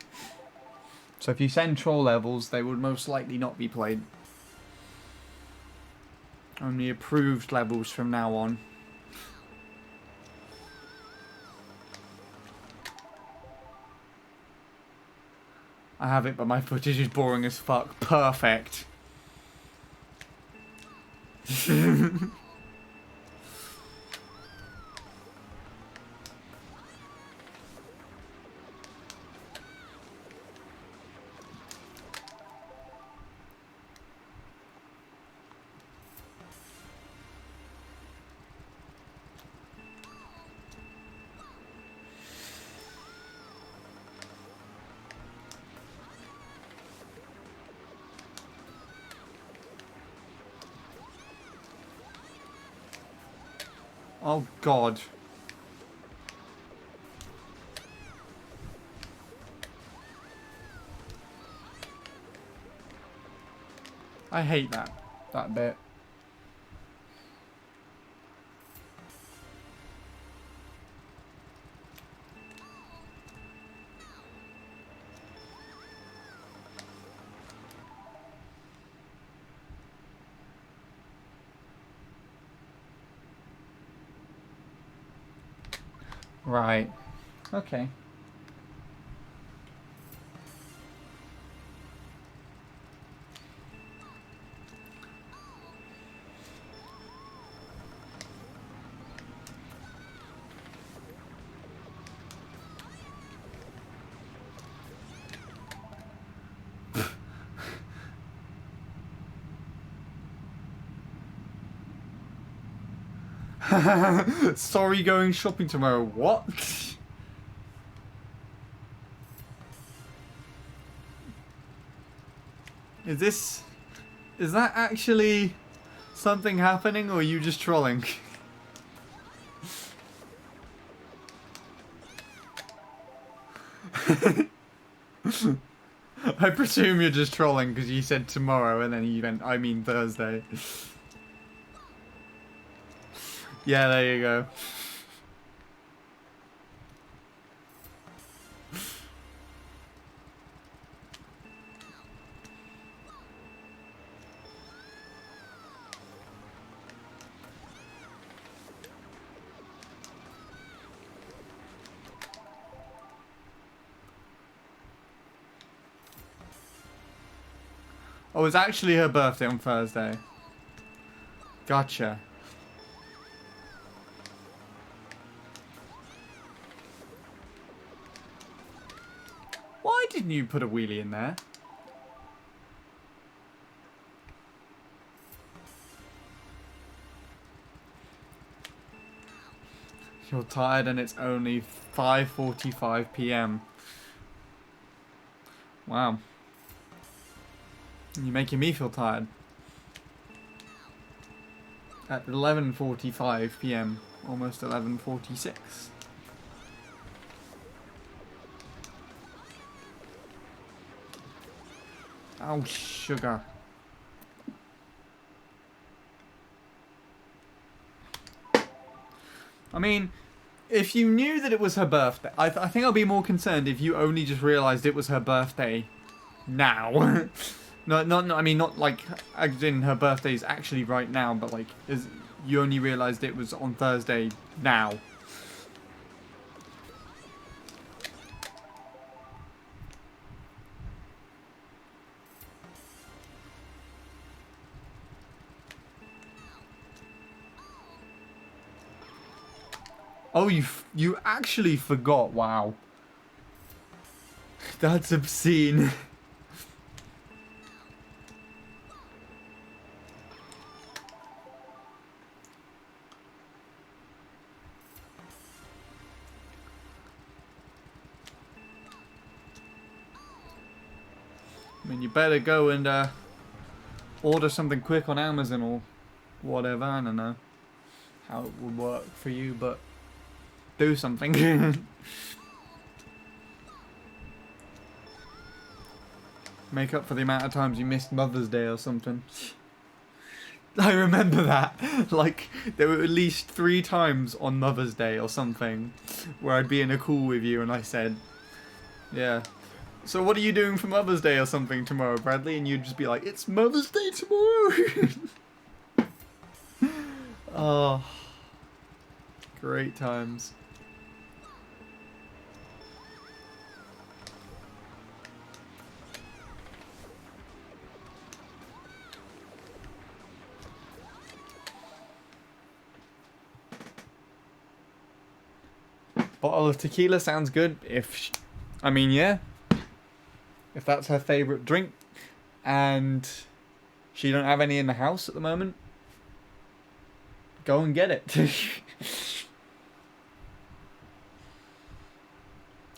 So if you send troll levels, they would most likely not be played. Only approved levels from now on. I have it, but my footage is boring as fuck. Perfect. Oh god. I hate that bit. Right. Okay. Sorry, going shopping tomorrow. What? Is that actually something happening, or are you just trolling? I presume you're just trolling because you said tomorrow and then you went, I mean Thursday. Yeah, there you go. Oh, it's actually her birthday on Thursday. Gotcha. Why didn't you put a wheelie in there? You're tired and it's only 5:45 p.m. Wow. You're making me feel tired. At 11:45 p.m. Almost 11:46. Oh, sugar. I mean, if you knew that it was her birthday, I think I'll be more concerned if you only just realised it was her birthday now. No, I mean, not like, as in her birthday is actually right now, but like, you only realised it was on Thursday now. Oh, you actually forgot. Wow. That's obscene. I mean, you better go and order something quick on Amazon or whatever. I don't know how it would work for you, but do something. Make up for the amount of times you missed Mother's Day or something. I remember that. Like, there were at least 3 times on Mother's Day or something where I'd be in a call with you and I said, yeah, so what are you doing for Mother's Day or something tomorrow, Bradley? And you'd just be like, it's Mother's Day tomorrow. Oh, great times. Bottle of tequila sounds good. I mean, yeah. If that's her favourite drink, and she don't have any in the house at the moment, go and get it.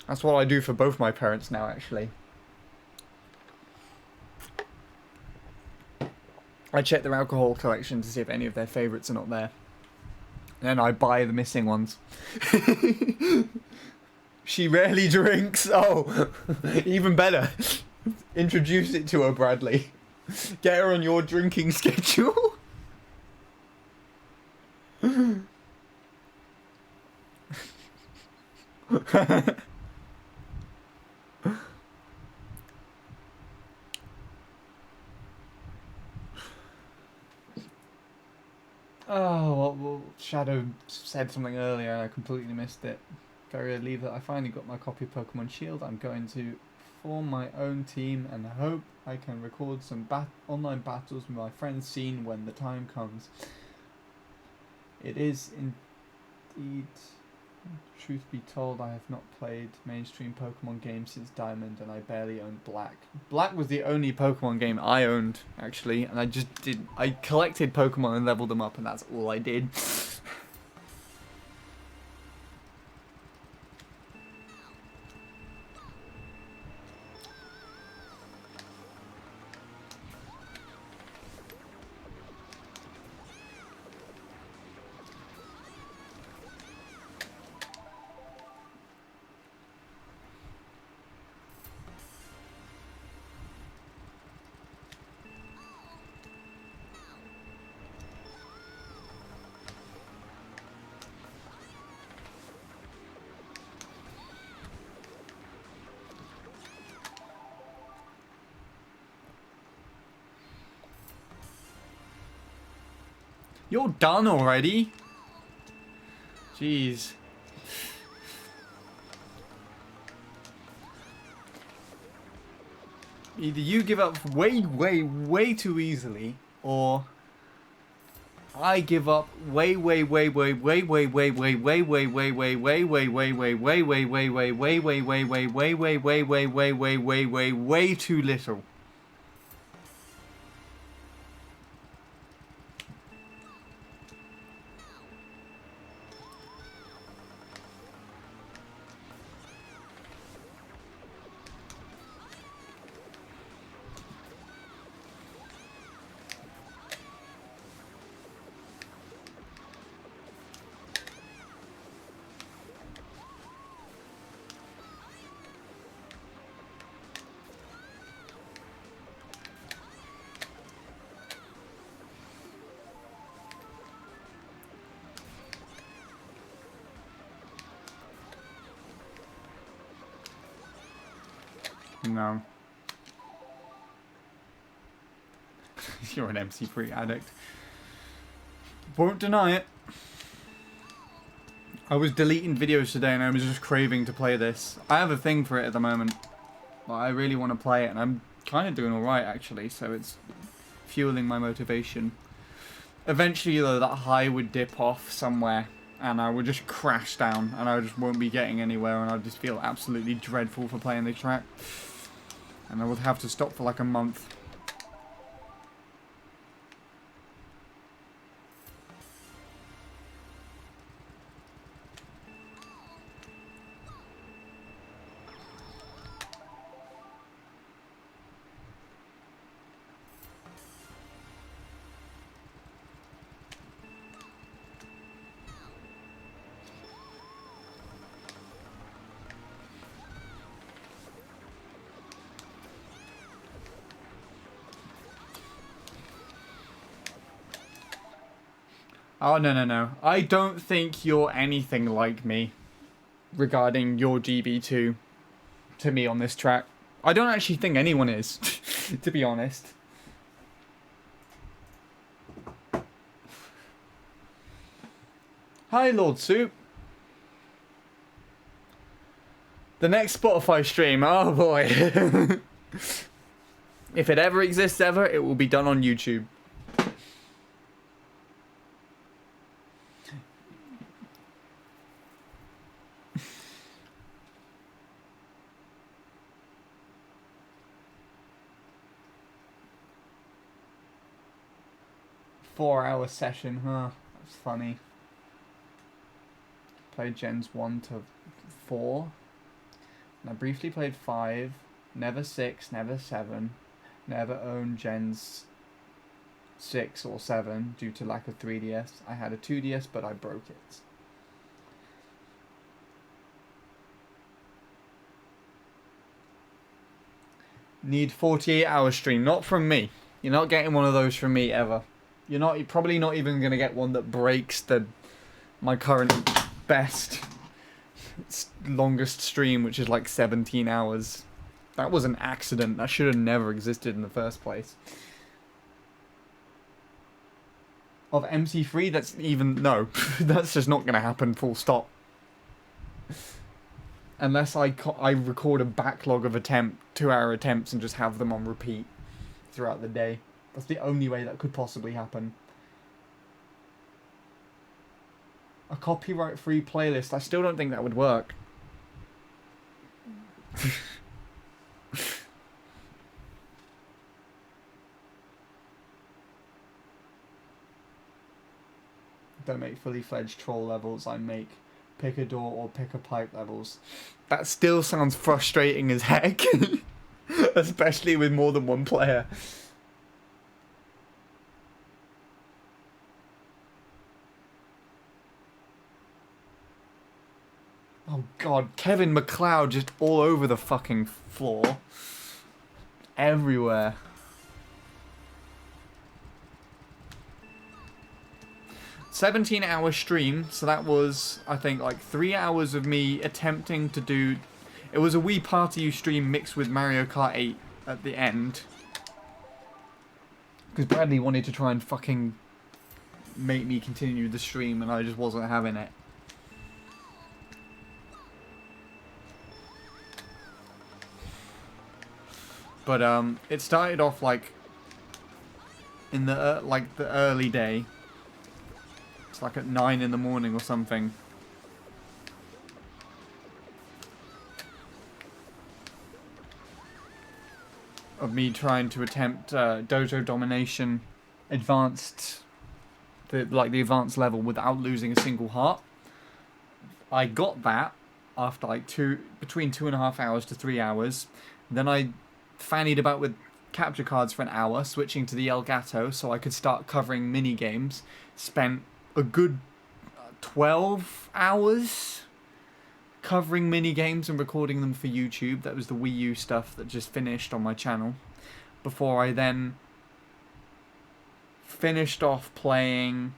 That's what I do for both my parents now, actually. I check their alcohol collection to see if any of their favourites are not there. Then I buy the missing ones. She rarely drinks. Oh, even better. Introduce it to her, Bradley. Get her on your drinking schedule. Oh, well, Shadow said something earlier and I completely missed it. Very relieved that I finally got my copy of Pokemon Shield. I'm going to form my own team and hope I can record some online battles with my friends Scene when the time comes. It is indeed, truth be told, I have not played mainstream Pokemon games since Diamond and I barely owned Black. Black was the only Pokemon game I owned, actually, and I collected Pokemon and leveled them up and that's all I did. You're done already? Jeez. Either you give up way too easily, or I give up way too little. No. You're an MC3 addict. Won't deny it. I was deleting videos today and I was just craving to play this. I have a thing for it at the moment. I really want to play it and I'm kind of doing alright actually, so it's fueling my motivation. Eventually though, that high would dip off somewhere and I would just crash down and I just won't be getting anywhere and I'd just feel absolutely dreadful for playing the track. And I would have to stop for like a month. Oh, no, no, no. I don't think you're anything like me regarding your GB2 to me on this track. I don't actually think anyone is, to be honest. Hi, Lord Soup. The next Spotify stream, oh boy. If it ever exists ever, it will be done on YouTube. Four-hour session, huh? That's funny. Played Gens 1 to 4. And I briefly played 5. Never 6, never 7. Never owned Gens 6 or 7 due to lack of 3DS. I had a 2DS, but I broke it. Need 48-hour stream. Not from me. You're not getting one of those from me ever. You're probably not even going to get one that breaks my current best longest stream, which is like 17 hours. That was an accident. That should have never existed in the first place. Of MC3, that's even... No. That's just not going to happen, full stop. Unless I record a backlog of 2-hour attempts and just have them on repeat throughout the day. That's the only way that could possibly happen. A copyright-free playlist. I still don't think that would work. Don't make fully fledged troll levels. I make pick a door or pick a pipe levels. That still sounds frustrating as heck. Especially with more than one player. Oh god, Kevin MacLeod just all over the fucking floor. Everywhere. $17-hour stream, so that was, I think, like 3 hours of me attempting to do... It was a Wii Party U stream mixed with Mario Kart 8 at the end. Because Bradley wanted to try and fucking make me continue the stream and I just wasn't having it. But it started off like in the the early day. It's like at 9 in the morning or something. Of me trying to attempt Dojo Domination advanced, the advanced level without losing a single heart. I got that after like between 2.5 hours to 3 hours. Then I fannied about with capture cards for an hour, switching to the Elgato so I could start covering mini games. Spent a good 12 hours covering mini games and recording them for YouTube. That was the Wii U stuff that just finished on my channel. Before I then finished off playing,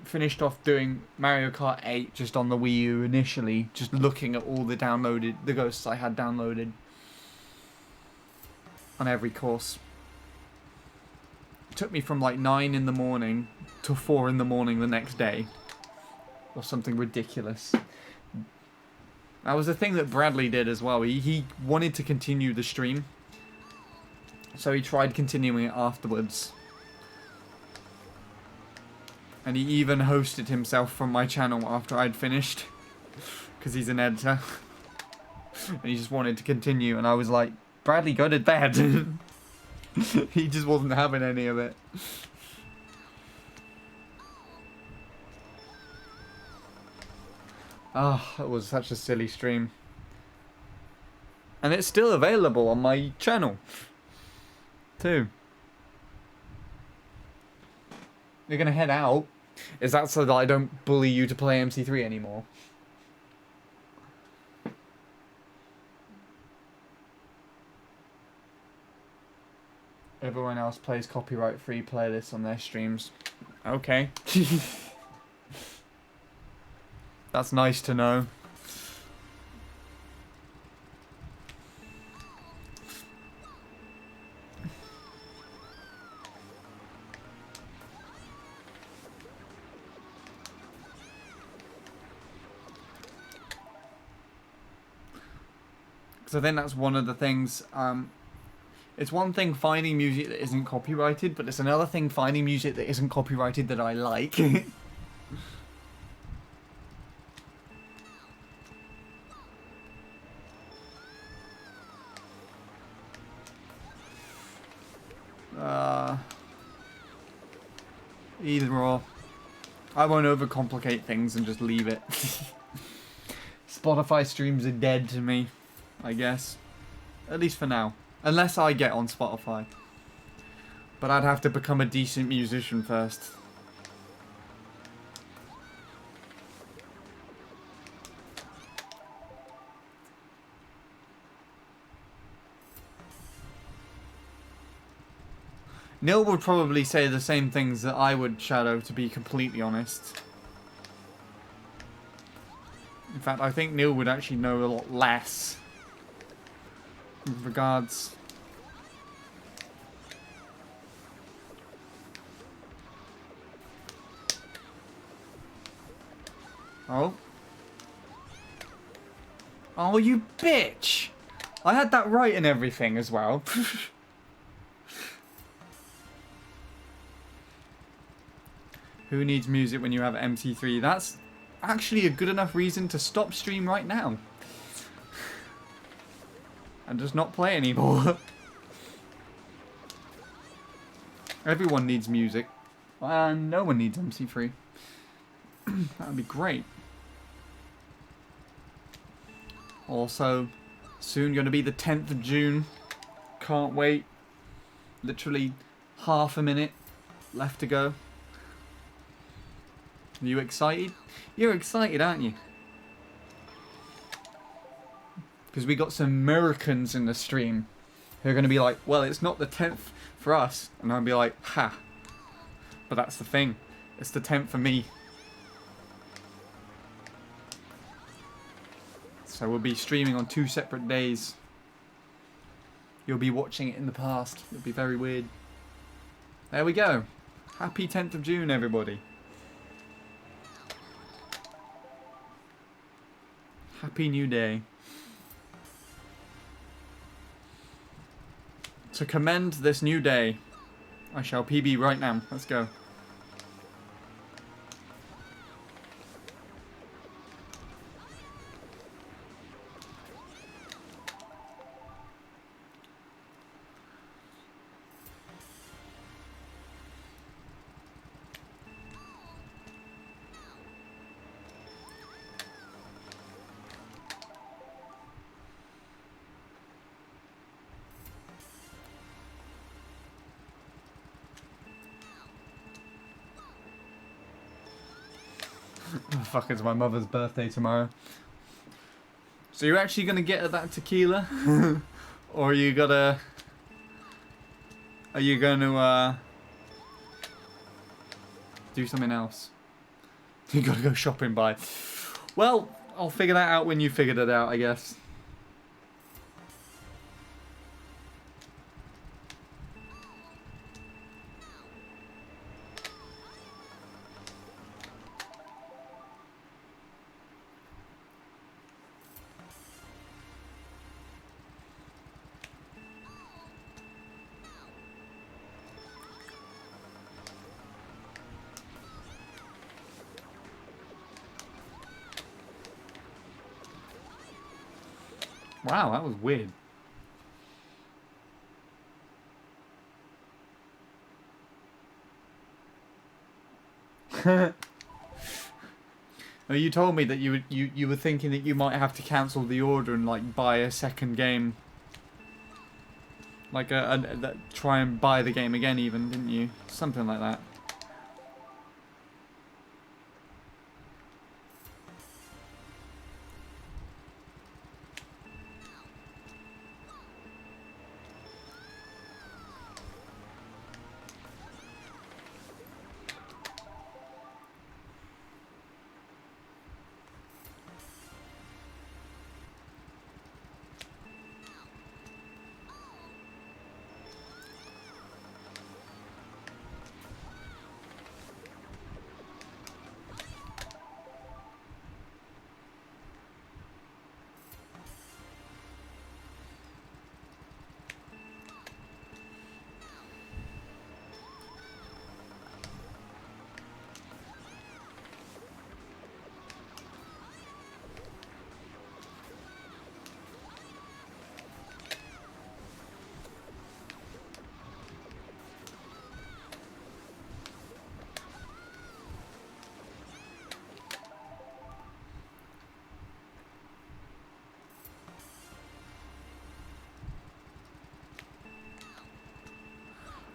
finished off doing Mario Kart 8 just on the Wii U initially, just looking at all the ghosts I had downloaded on every course. It took me from like 9 in the morning to 4 in the morning the next day. Or something ridiculous. That was the thing that Bradley did as well. He wanted to continue the stream. So he tried continuing it afterwards. And he even hosted himself from my channel after I'd finished. Because he's an editor. And he just wanted to continue. And I was like, Bradley, go to bed. He just wasn't having any of it. Ah, it was such a silly stream. And it's still available on my channel. Too. You're gonna head out. Is that so that I don't bully you to play MC3 anymore? Everyone else plays copyright-free playlists on their streams. Okay. That's nice to know. Because I think that's one of the things, it's one thing finding music that isn't copyrighted, but it's another thing finding music that isn't copyrighted that I like. Either or. I won't overcomplicate things and just leave it. Spotify streams are dead to me, I guess. At least for now. Unless I get on Spotify. But I'd have to become a decent musician first. Neil would probably say the same things that I would, Shadow, to be completely honest. In fact, I think Neil would actually know a lot less. With regards... Oh. Oh, you bitch! I had that right and everything as well. Who needs music when you have MC3? That's actually a good enough reason to stop stream right now. And just not play anymore. Everyone needs music. And no one needs MC3. That would be great. Also, soon going to be the 10th of June. Can't wait. Literally half a minute left to go. Are you excited? You're excited, aren't you? Because we got some Americans in the stream who are going to be like, well, it's not the 10th for us. And I'll be like, ha. But that's the thing. It's the 10th for me. So we'll be streaming on 2 separate days. You'll be watching it in the past. It'll be very weird. There we go. Happy 10th of June, everybody. Happy new day. To commend this new day, I shall PB right now. Let's go. Fuck, it's my mother's birthday tomorrow. So you're actually gonna get her that tequila? Or are you gonna... Are you gonna, do something else? You gotta go shopping by. Well, I'll figure that out when you figured it out, I guess. Wow, that was weird. Oh, you told me that you were thinking that you might have to cancel the order and like buy a second game. Like try and buy the game again even, didn't you? Something like that.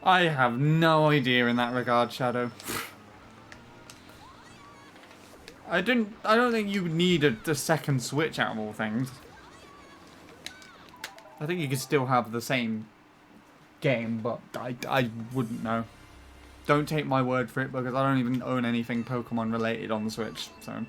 I have no idea in that regard, Shadow. I don't think you need a second Switch out of all things. I think you could still have the same game, but I wouldn't know. Don't take my word for it, because I don't even own anything Pokemon related on the Switch, so...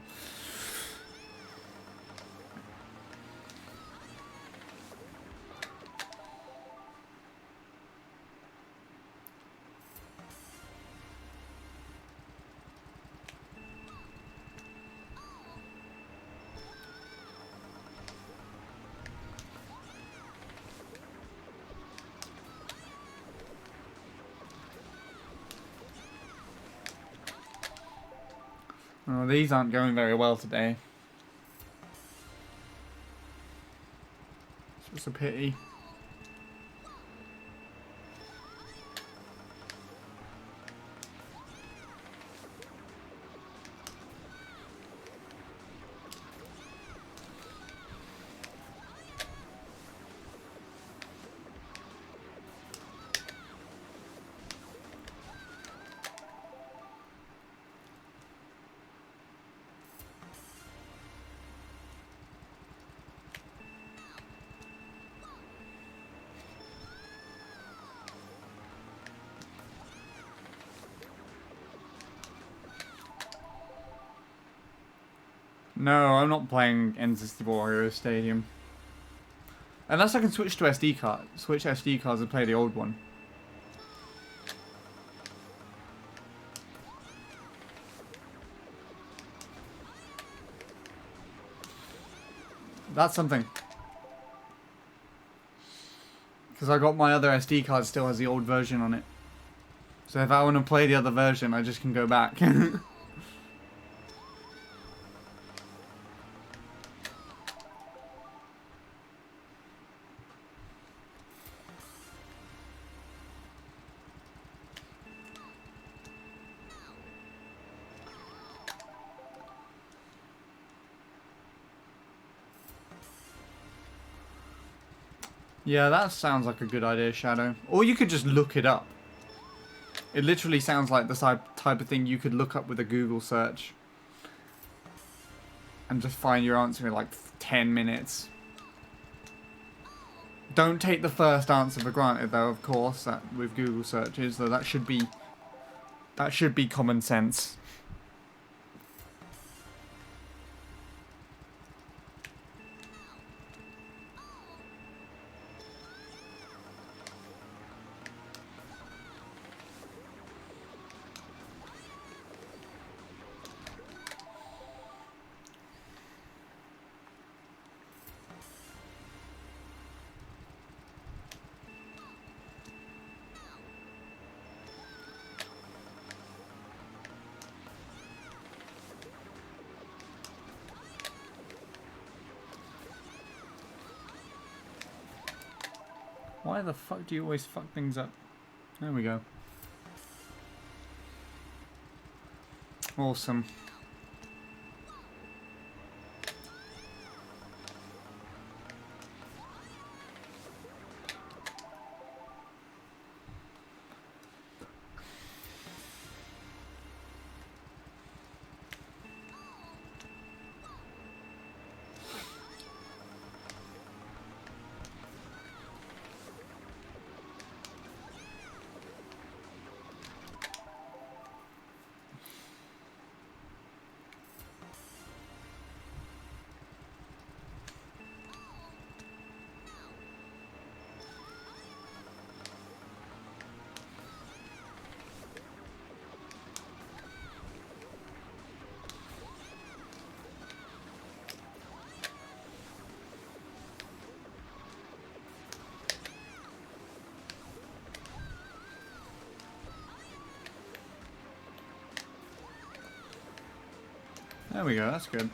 Oh, these aren't going very well today. It's just a pity. No, I'm not playing N64 Hero Stadium. Unless I can switch to SD card. Switch SD cards and play the old one. That's something. Because I got my other SD card still has the old version on it. So if I want to play the other version, I just can go back. Yeah, that sounds like a good idea, Shadow. Or you could just look it up. It literally sounds like the type of thing you could look up with a Google search. And just find your answer in like 10 minutes. Don't take the first answer for granted though, of course, that with Google searches, though that should be common sense. Why the fuck do you always fuck things up? There we go. Awesome. There we go, that's good.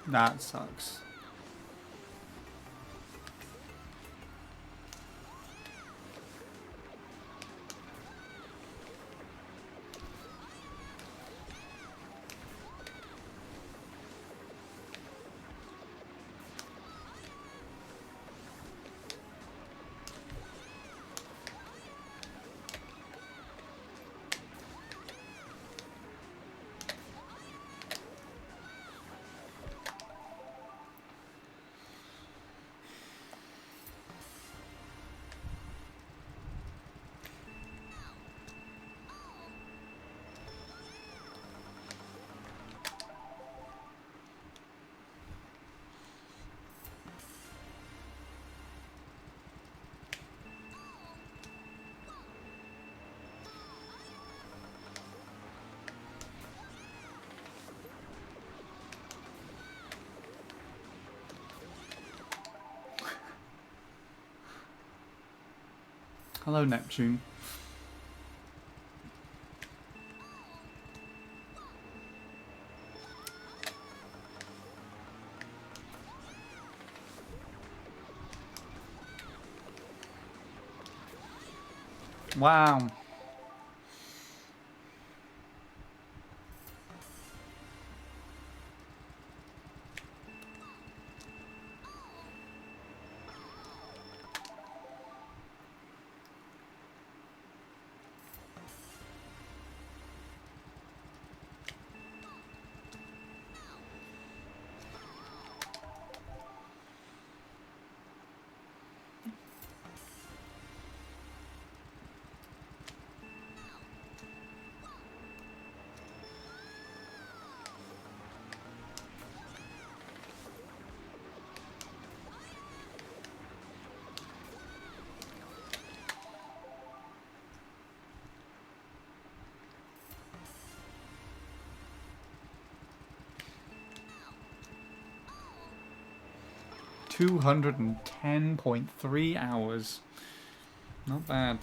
That sucks. Hello, Neptune. Wow. $210.3 hours. Not bad.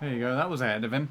There you go, that was ahead of him.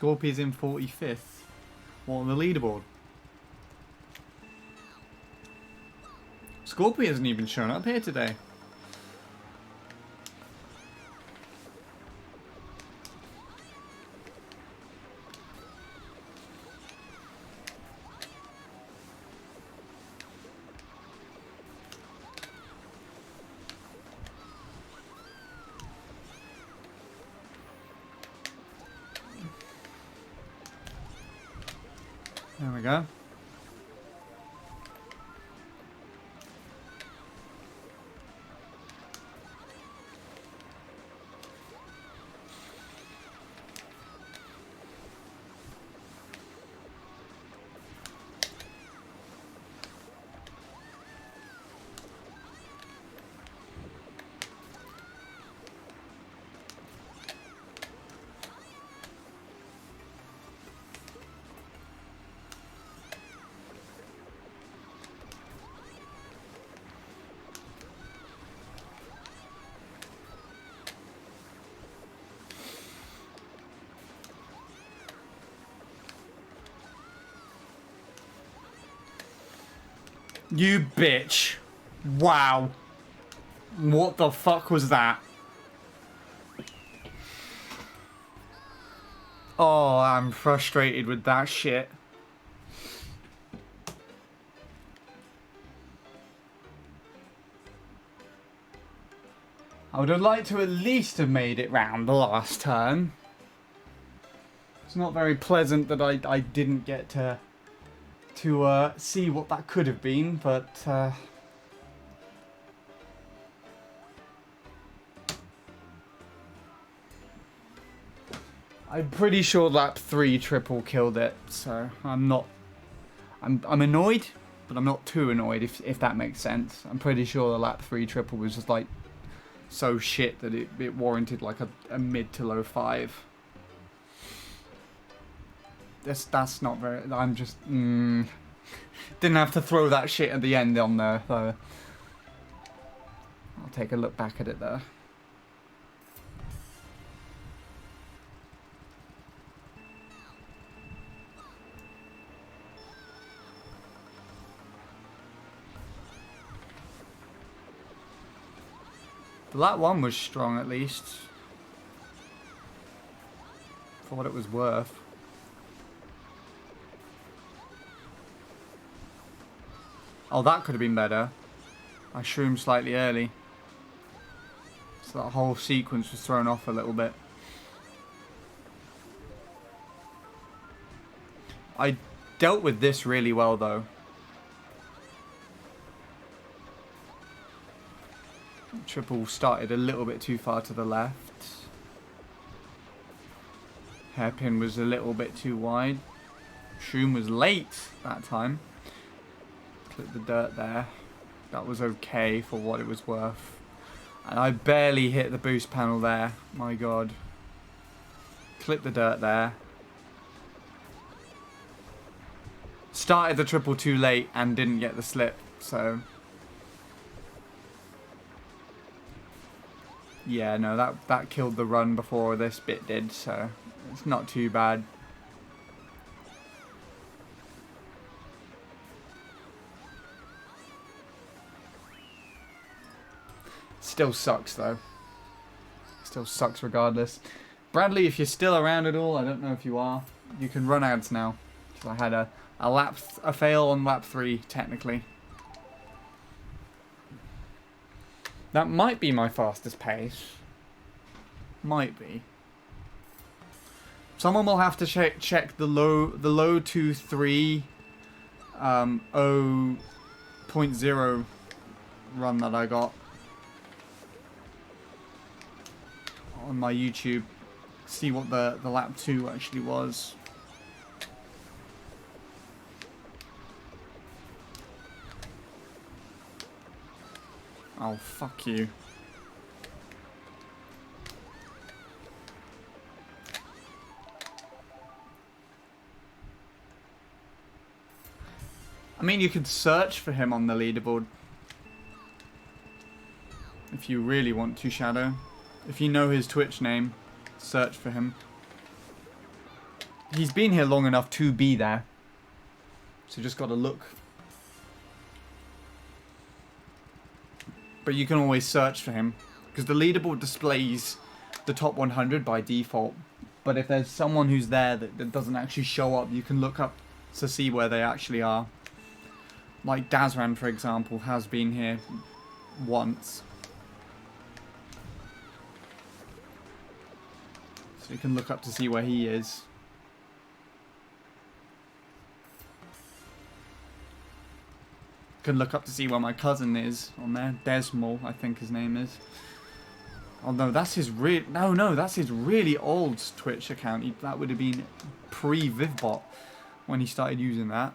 Scorpion's in 45th. What, on the leaderboard? Scorpion hasn't even shown up here today. There we go. You bitch. Wow. What the fuck was that? Oh, I'm frustrated with that shit. I would have liked to at least have made it round the last turn. It's not very pleasant that I didn't get to see what that could have been, but I'm pretty sure lap 3 triple killed it, so I'm annoyed, but I'm not too annoyed if that makes sense. I'm pretty sure the lap 3 triple was just like so shit that it warranted like a mid to low 5. That's not very. I'm just didn't have to throw that shit at the end on there, so I'll take a look back at it there. That one was strong, at least. For what it was worth. Oh, that could have been better. I shroomed slightly early. So that whole sequence was thrown off a little bit. I dealt with this really well, though. Triple started a little bit too far to the left. Hairpin was a little bit too wide. Shroom was late that time. Clipped the dirt there. That was okay for what it was worth. And I barely hit the boost panel there. My god. Clipped the dirt there. Started the triple too late and didn't get the slip, so... Yeah, no, that killed the run before this bit did, so it's not too bad. Still sucks, though. Still sucks regardless. Bradley, if you're still around at all, I don't know if you are, you can run ads now. So I had a fail on lap 3, technically. That might be my fastest pace. Might be. Someone will have to check the low 2.3 0.0 run that I got on my YouTube. See what the lap 2 actually was. Oh, fuck you. I mean, you could search for him on the leaderboard. If you really want to, Shadow. If you know his Twitch name, search for him. He's been here long enough to be there. So you just gotta look. But you can always search for him, because the leaderboard displays the top 100 by default. But if there's someone who's there that doesn't actually show up, you can look up to see where they actually are. Like Dazran, for example, has been here once. So you can look up to see where he is. Can look up to see where my cousin is on there. Desmal, I think his name is. Oh no, that's his that's his really old Twitch account. That would have been pre-Vivbot when he started using that.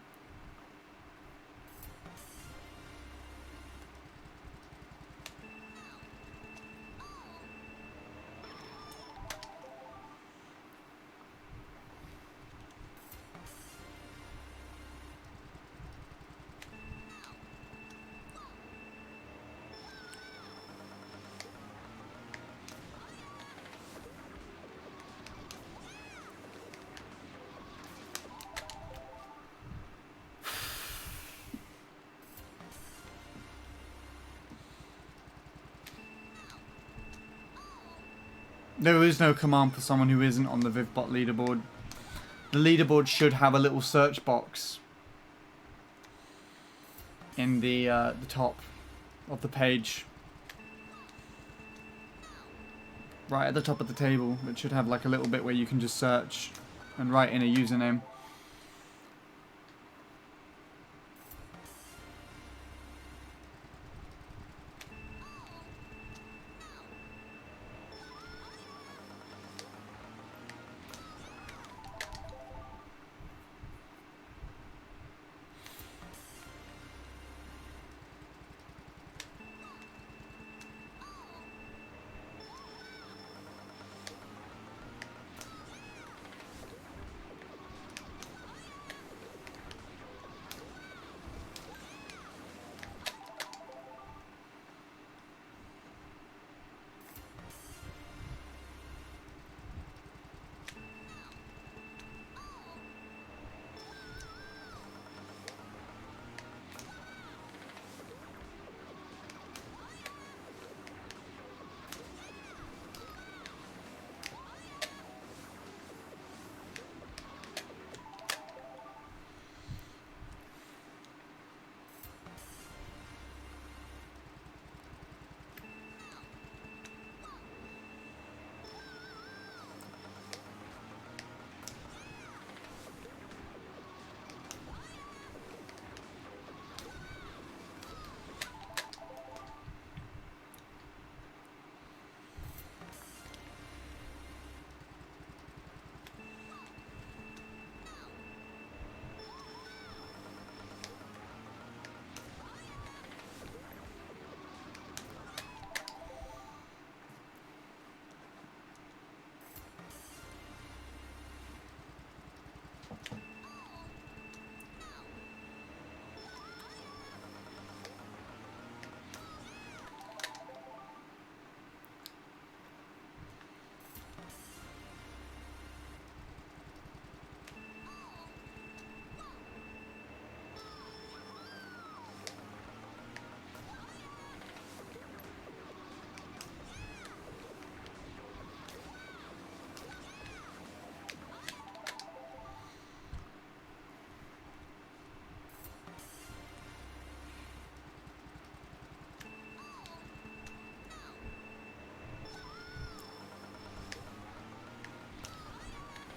There is no command for someone who isn't on the VivBot leaderboard. The leaderboard should have a little search box in the top of the page. Right at the top of the table, it should have like a little bit where you can just search and write in a username.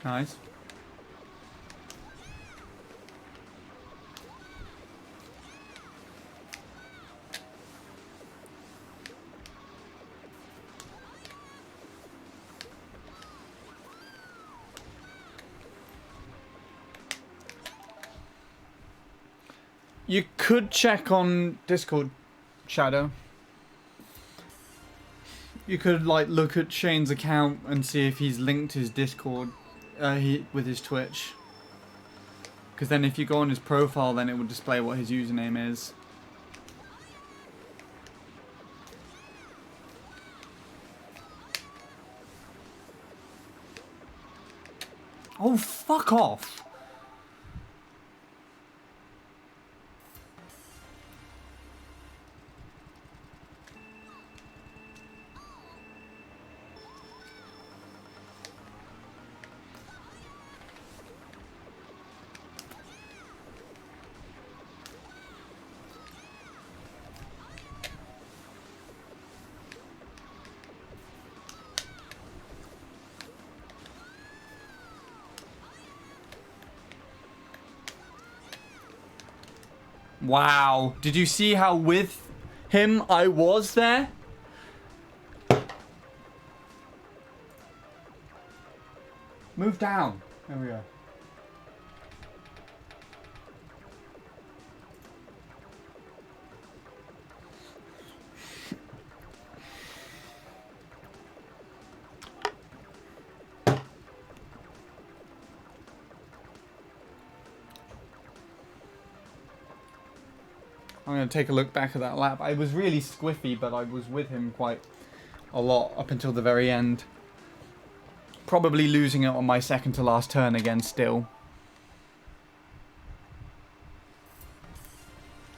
Nice. You could check on Discord, Shadow. You could like look at Shane's account and see if he's linked his Discord with his Twitch. Because then if you go on his profile, then it will display what his username is. Oh, fuck off! Wow. Did you see how with him I was there? Move down. There we go. I'm going to take a look back at that lap. I was really squiffy, but I was with him quite a lot up until the very end. Probably losing it on my second to last turn again still.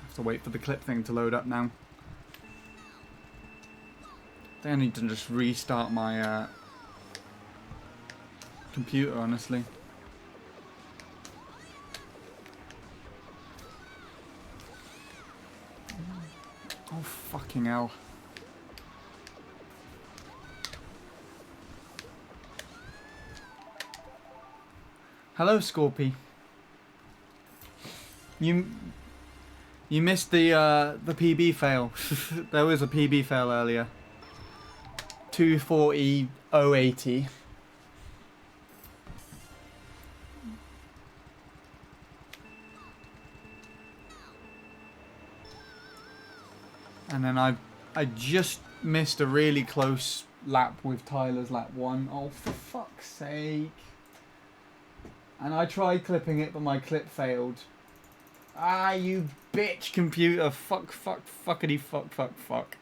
Have to wait for the clip thing to load up now. I think I need to just restart my computer, honestly. Oh, fucking hell. Hello, Scorpy. You missed the PB fail. There was a PB fail earlier. 240.080. And then I just missed a really close lap with Tyler's lap 1. Oh, for fuck's sake. And I tried clipping it, but my clip failed. Ah, you bitch, computer. Fuck, fuckity, fuck.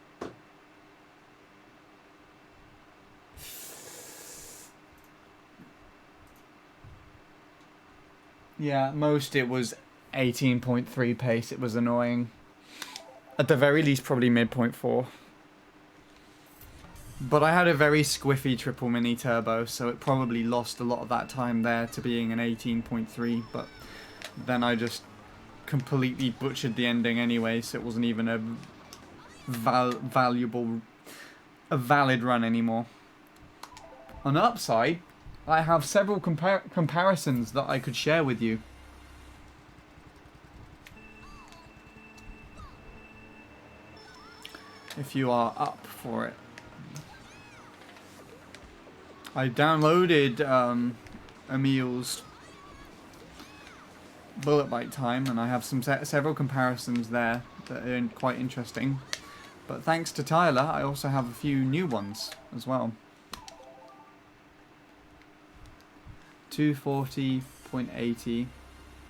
Yeah, most it was 18.3 pace. It was annoying. At the very least, probably mid.4. But I had a very squiffy triple mini turbo, so it probably lost a lot of that time there to being an 18.3. But then I just completely butchered the ending anyway, so it wasn't even a valid run anymore. On the upside, I have several comparisons that I could share with you. If you are up for it. I downloaded Emil's bullet bike time, and I have some several comparisons there that are quite interesting. But thanks to Tyler, I also have a few new ones as well. 240.80,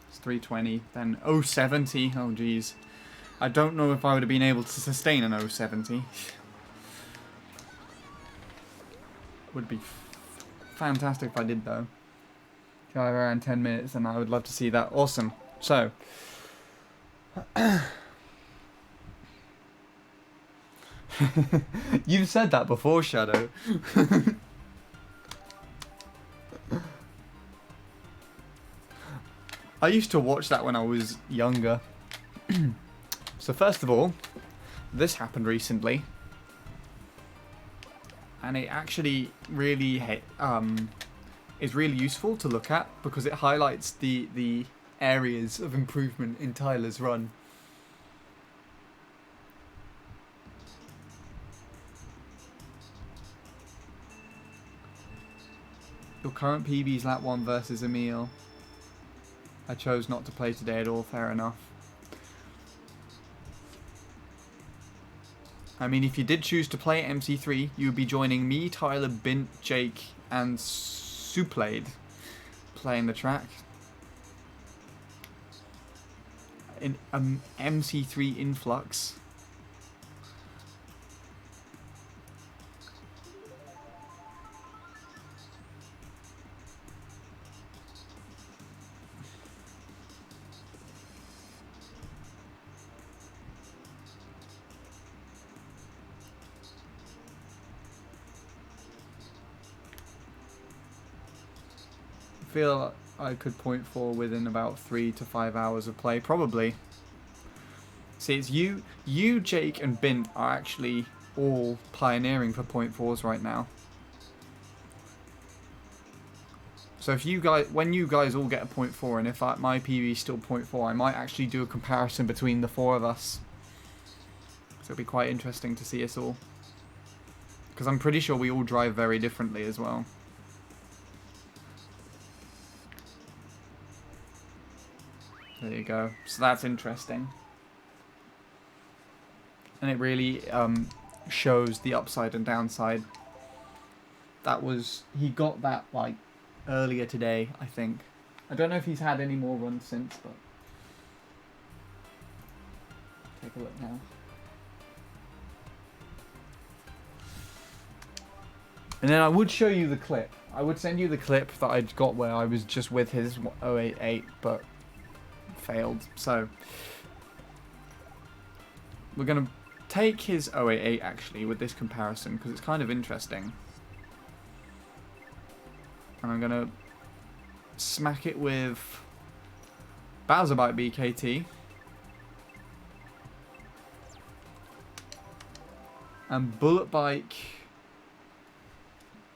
it's 320, then 070, oh geez. I don't know if I would have been able to sustain an 070. Would be fantastic if I did though. Drive around 10 minutes and I would love to see that. Awesome. So. You've said that before, Shadow. I used to watch that when I was younger. So first of all, this happened recently. And it actually really is really useful to look at because it highlights the areas of improvement in Tyler's run. Your current PB's lap 1 versus Emil. I chose not to play today at all, fair enough. I mean, if you did choose to play MC3, you would be joining me, Tyler, Bint, Jake, and Suplade playing the track. In MC3 influx. I feel I could point for within about 3 to 5 hours of play, probably. See, it's you, Jake, and Bint are actually all pioneering for .4s right now. So if you guys, when you guys all get a .4, and if my PB is still .4, I might actually do a comparison between the 4 of us. So it'll be quite interesting to see us all. Because I'm pretty sure we all drive very differently as well. There you go. So that's interesting. And it really shows the upside and downside. That was... He got that, like, earlier today, I think. I don't know if he's had any more runs since, but... Take a look now. And then I would show you the clip. I would send you the clip that I'd got where I was just with his 088, but... failed. So we're going to take his 088 actually with this comparison because it's kind of interesting. And I'm going to smack it with Bowser Bite BKT. And Bullet Bike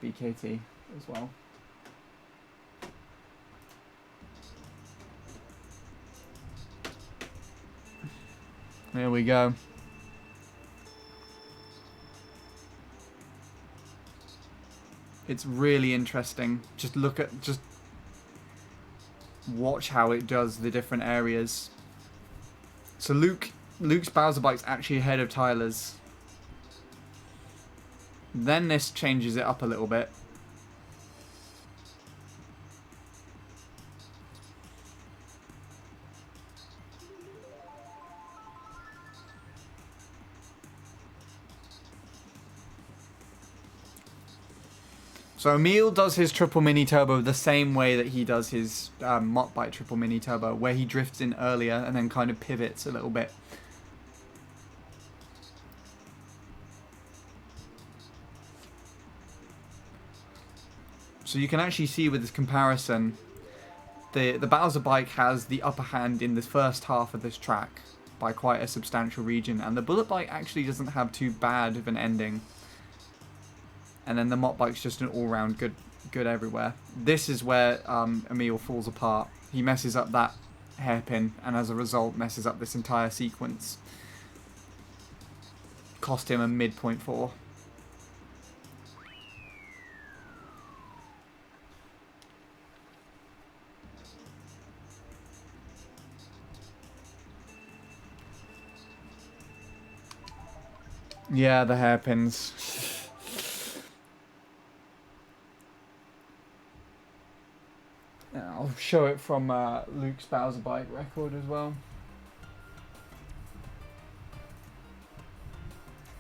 BKT as well. There we go. It's really interesting. Just watch how it does the different areas. So Luke's Bowser Bite's actually ahead of Tyler's. Then this changes it up a little bit. So Emil does his triple mini turbo the same way that he does his Mott Bite triple mini turbo, where he drifts in earlier and then kind of pivots a little bit. So you can actually see with this comparison, the Bowser Bike has the upper hand in the first half of this track by quite a substantial region, and the Bullet Bike actually doesn't have too bad of an ending. And then the Mott Bike's just an all-round good everywhere. This is where Emil falls apart. He messes up that hairpin, and as a result messes up this entire sequence. Cost him a mid.4. Yeah, the hairpins. I'll show it from Luke's Bowser Bike record as well.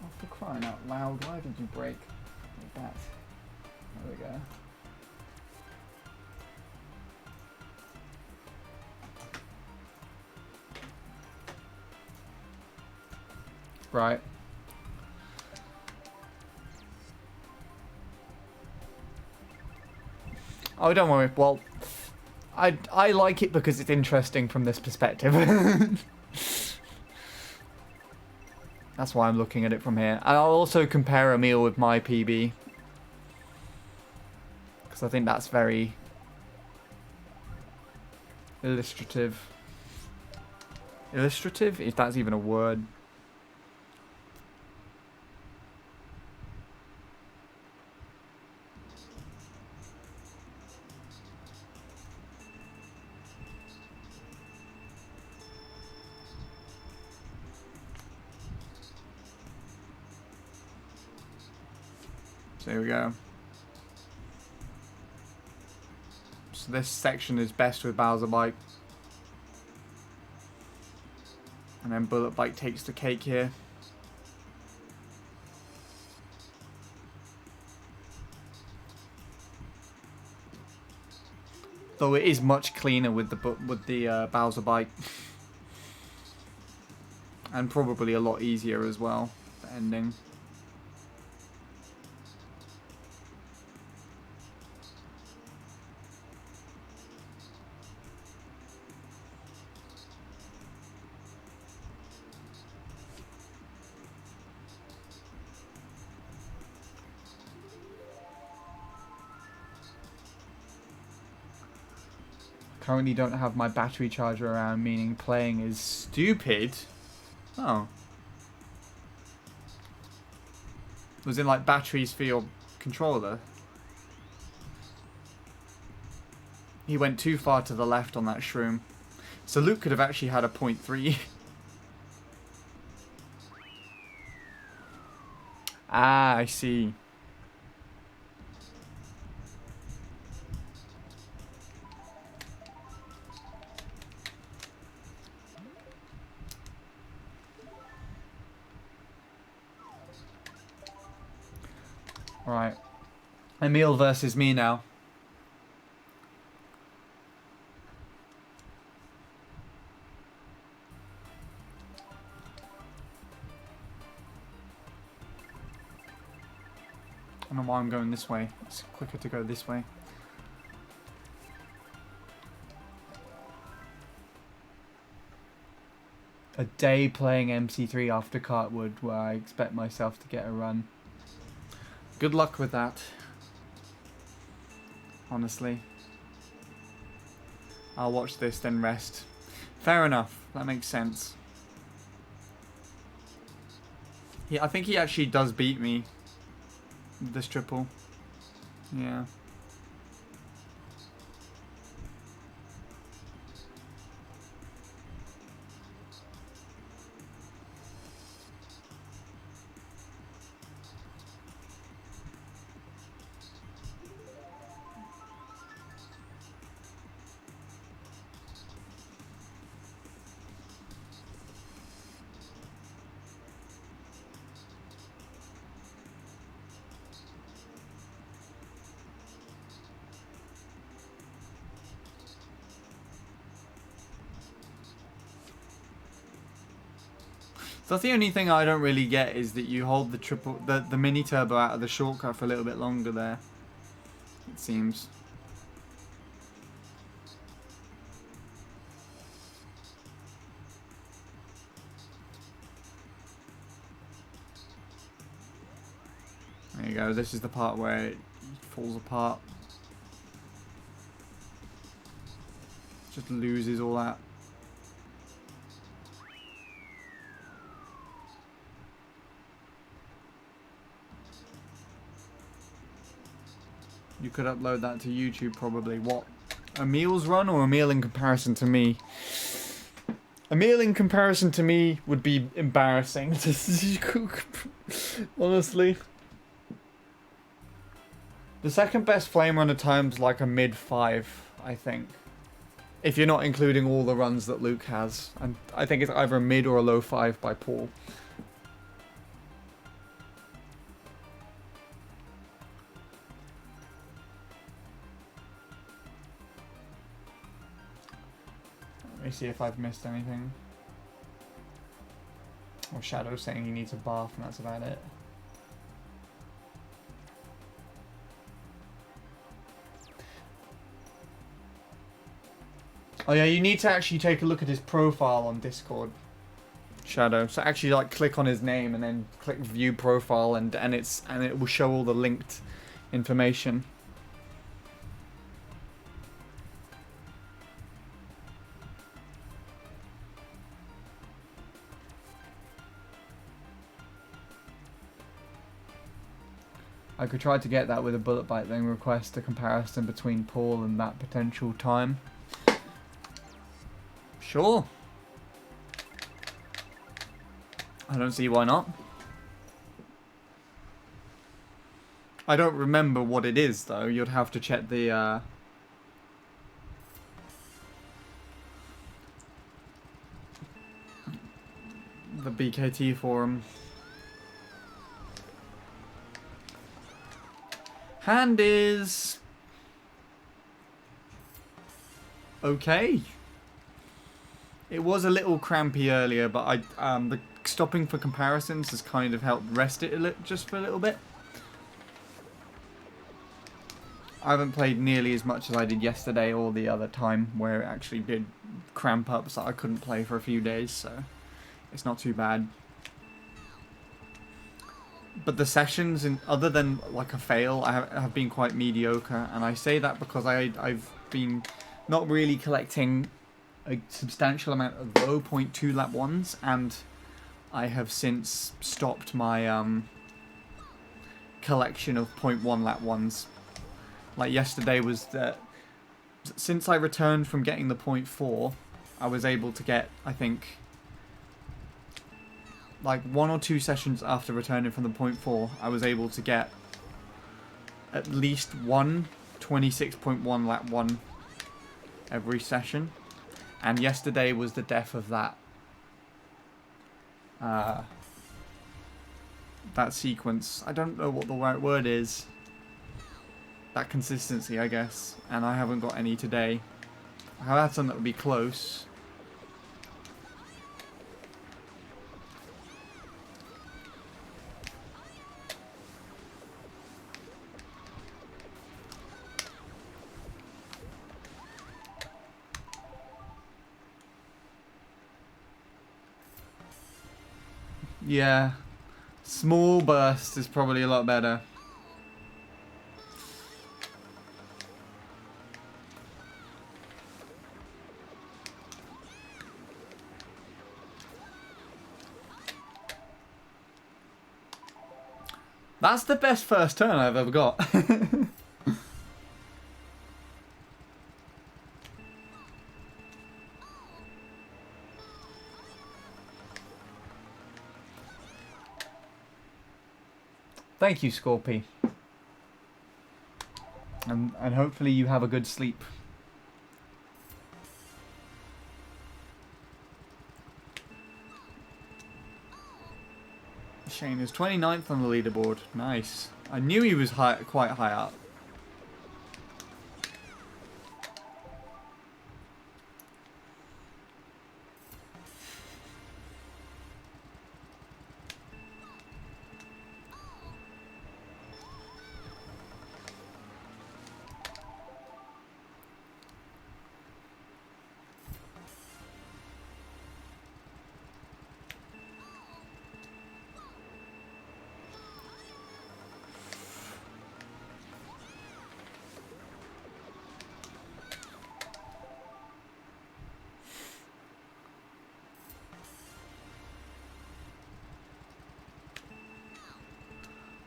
Oh, for crying out loud, why did you break like that? There we go. Right. Oh, don't worry. Well, I like it because it's interesting from this perspective. That's why I'm looking at it from here. And I'll also compare Emil with my PB. Because I think that's very illustrative. Illustrative? If that's even a word. So here we go. So this section is best with Bowser Bike. And then Bullet Bike takes the cake here. Though it is much cleaner with the Bowser Bike. And probably a lot easier as well, the ending. Currently don't have my battery charger around, meaning playing is stupid. Oh. Was it like batteries for your controller? He went too far to the left on that shroom. So Luke could have actually had a 0.3. Ah, I see. Right. Emil versus me now. I don't know why I'm going this way. It's quicker to go this way. a day playing MC3 after Cartwood where I expect myself to get a run. Good luck with that. Honestly. I'll watch this, then rest. Fair enough. That makes sense. I think he actually does beat me. This triple. Yeah. So that's the only thing I don't really get is that you hold the mini turbo out of the shortcut for a little bit longer there. It seems. There you go. This is the part where it falls apart. Just loses all that. You could upload that to YouTube probably. What? A meal's run or a meal in comparison to me? A meal in comparison to me would be embarrassing. Honestly. The second best flame runner time's like a mid-5, I think. If you're not including all the runs that Luke has. And I think it's either a mid or a low 5 by Paul. Let me see if I've missed anything. Or Shadow saying he needs a bath and that's about it. Oh yeah, you need to actually take a look at his profile on Discord, Shadow. So actually, like, click on his name and then click View Profile, and it will show all the linked information. I could try to get that with a bullet bite, then request a comparison between Paul and that potential time. Sure. I don't see why not. I don't remember what it is though. You'd have to check the BKT forum. Hand is okay. It was a little crampy earlier, but the stopping for comparisons has kind of helped rest it just for a little bit. I haven't played nearly as much as I did yesterday or the other time where it actually did cramp up, so I couldn't play for a few days, so it's not too bad. But the sessions, other than like a fail, have been quite mediocre, and I say that because I've been not really collecting a substantial amount of low 0.2 lap ones, and I have since stopped my collection of 0.1 lap ones. Like yesterday was that since I returned from getting the 0.4, I was able to get, I think, like 1 or 2 sessions after returning from the 0.4, I was able to get at least one 26.1 lap 1 every session. And yesterday was the death of that that sequence. I don't know what the right word is. That consistency, I guess. And I haven't got any today. I had some that would be close. Yeah. Small burst is probably a lot better. That's the best first turn I've ever got. Thank you, Scorpy. And hopefully you have a good sleep. Shane is 29th on the leaderboard. Nice. I knew he was quite high up.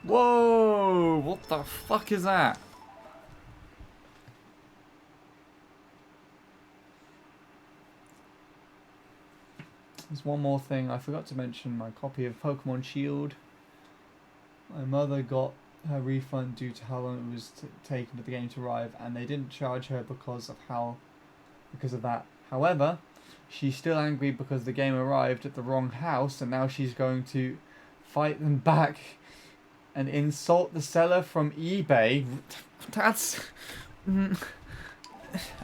Whoa! What the fuck is that? There's one more thing. I forgot to mention my copy of Pokemon Shield. My mother got her refund due to how long it was taken for the game to arrive, and they didn't charge her because of that. However, she's still angry because the game arrived at the wrong house, and now she's going to fight them back and insult the seller from eBay. That's...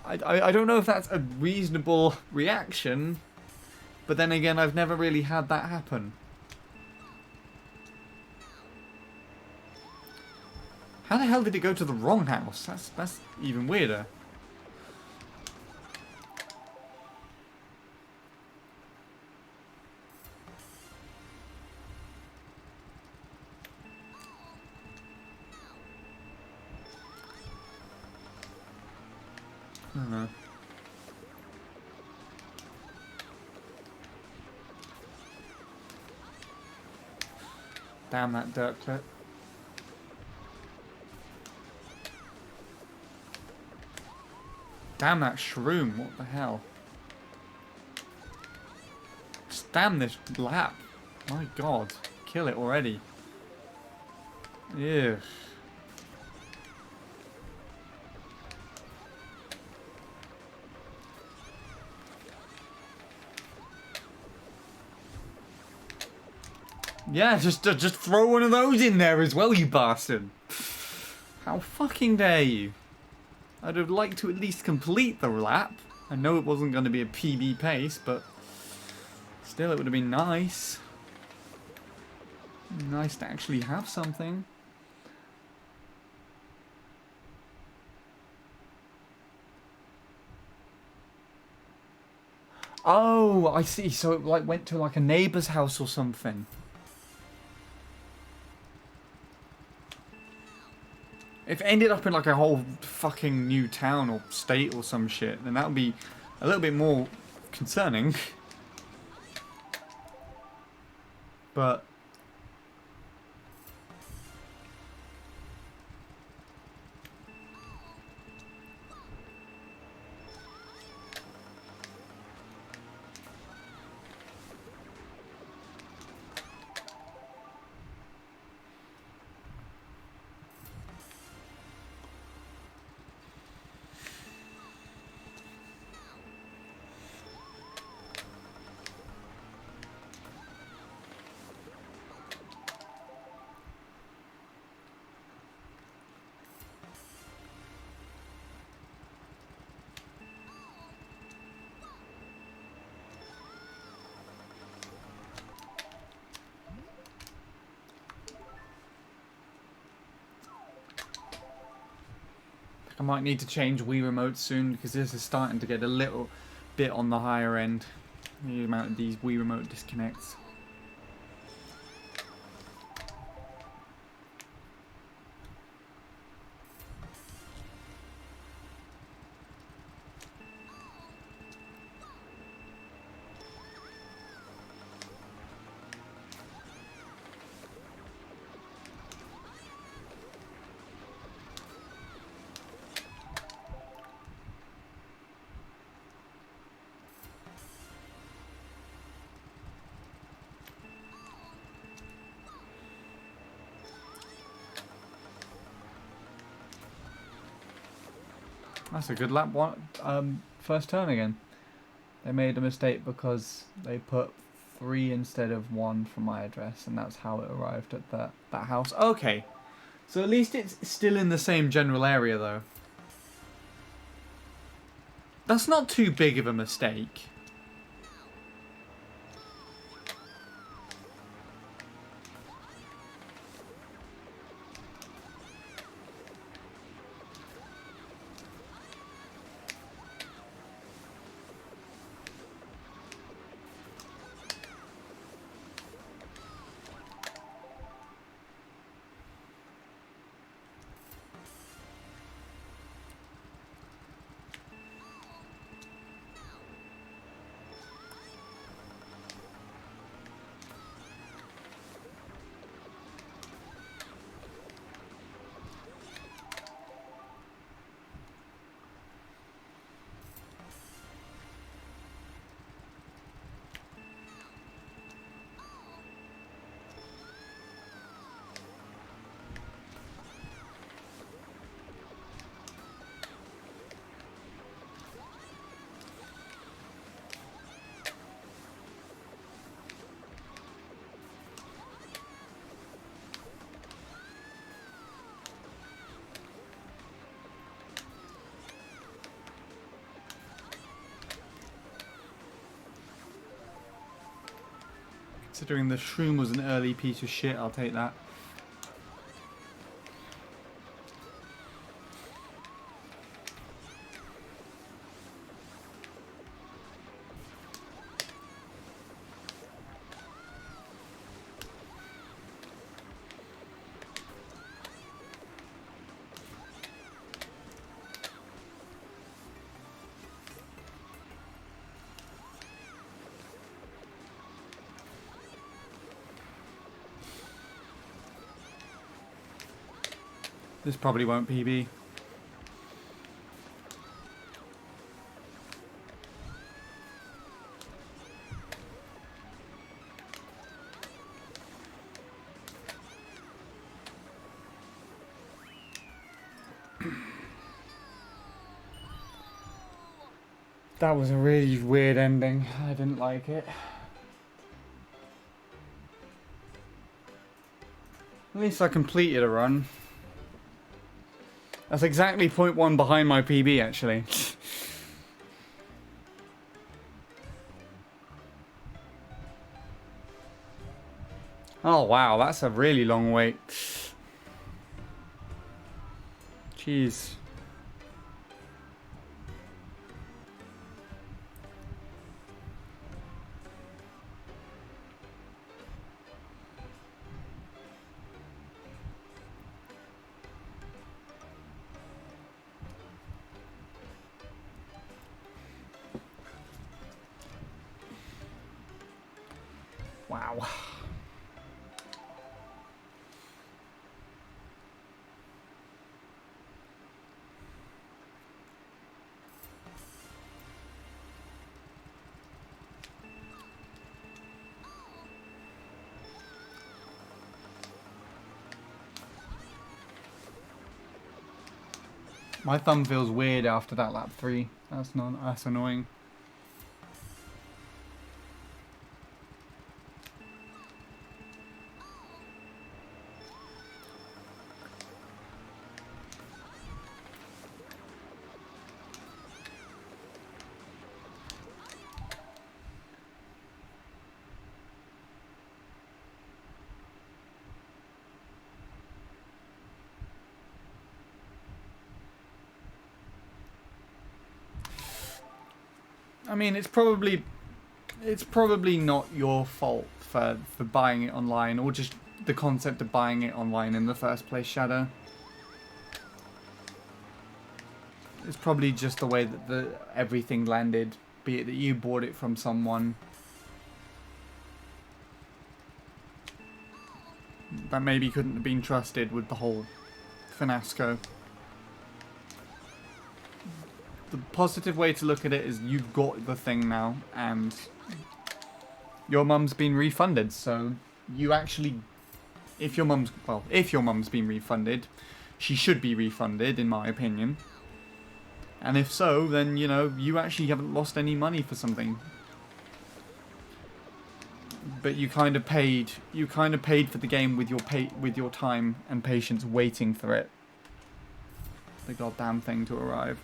I don't know if that's a reasonable reaction, but then again, I've never really had that happen. How the hell did it go to the wrong house? That's even weirder. I don't know. Damn that dirt clip. Damn that shroom, what the hell? Just damn this lap. My god. Kill it already. Ew. Yeah, just throw one of those in there as well, you bastard. How fucking dare you? I'd have liked to at least complete the lap. I know it wasn't going to be a PB pace, but still it would have been nice. Nice to actually have something. Oh, I see. So it like went to like a neighbour's house or something. If it ended up in like a whole fucking new town or state or some shit, then that would be a little bit more concerning. But I might need to change Wii Remote soon because this is starting to get a little bit on the higher end. The amount of these Wii Remote disconnects. That's a good lap one. First turn again. They made a mistake because they put 3 instead of 1 for my address, and that's how it arrived at that house. Okay. So at least it's still in the same general area, though. That's not too big of a mistake. Considering the shroom was an early piece of shit, I'll take that. This probably won't PB. That was a really weird ending. I didn't like it. At least I completed a run. That's exactly 0.1 behind my PB, actually. Oh, wow, that's a really long wait. Jeez. Wow. My thumb feels weird after that lap 3. That's annoying. I mean, it's probably not your fault for buying it online, or just the concept of buying it online in the first place, Shadow. It's probably just the way that everything landed, be it that you bought it from someone that maybe couldn't have been trusted with the whole finasco. The positive way to look at it is you've got the thing now, and your mum's been refunded, so you actually, if your mum's been refunded, she should be refunded, in my opinion. And if so, then, you know, you actually haven't lost any money for something. But you kind of paid for the game with your time and patience waiting for it. The goddamn thing to arrive.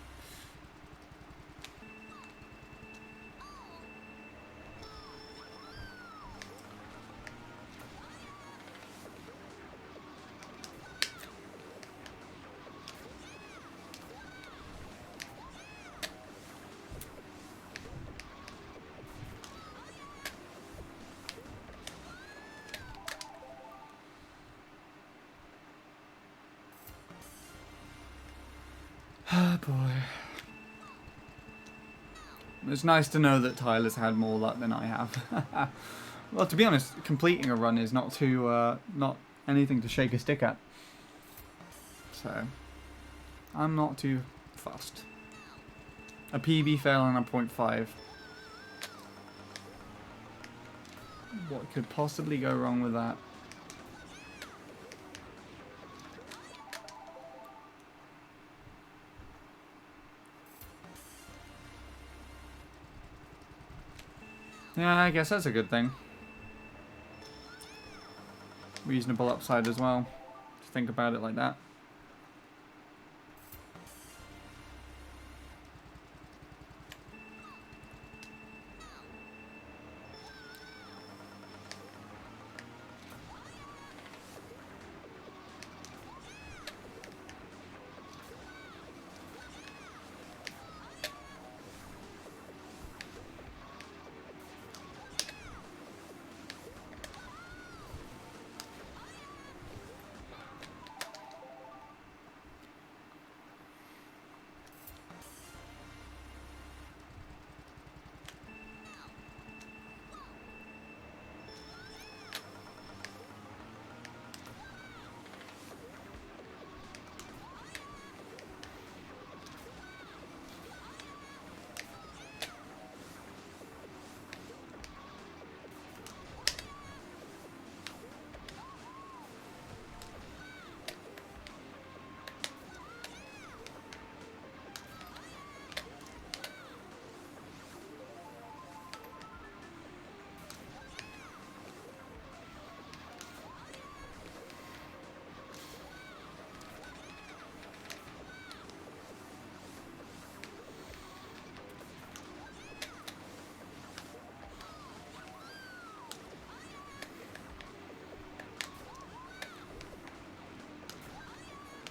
Oh boy. It's nice to know that Tyler's had more luck than I have. Well, to be honest, completing a run is not anything to shake a stick at. So, I'm not too fussed. A PB fail and a 0.5. What could possibly go wrong with that? Yeah, I guess that's a good thing. Reasonable upside as well, to think about it like that.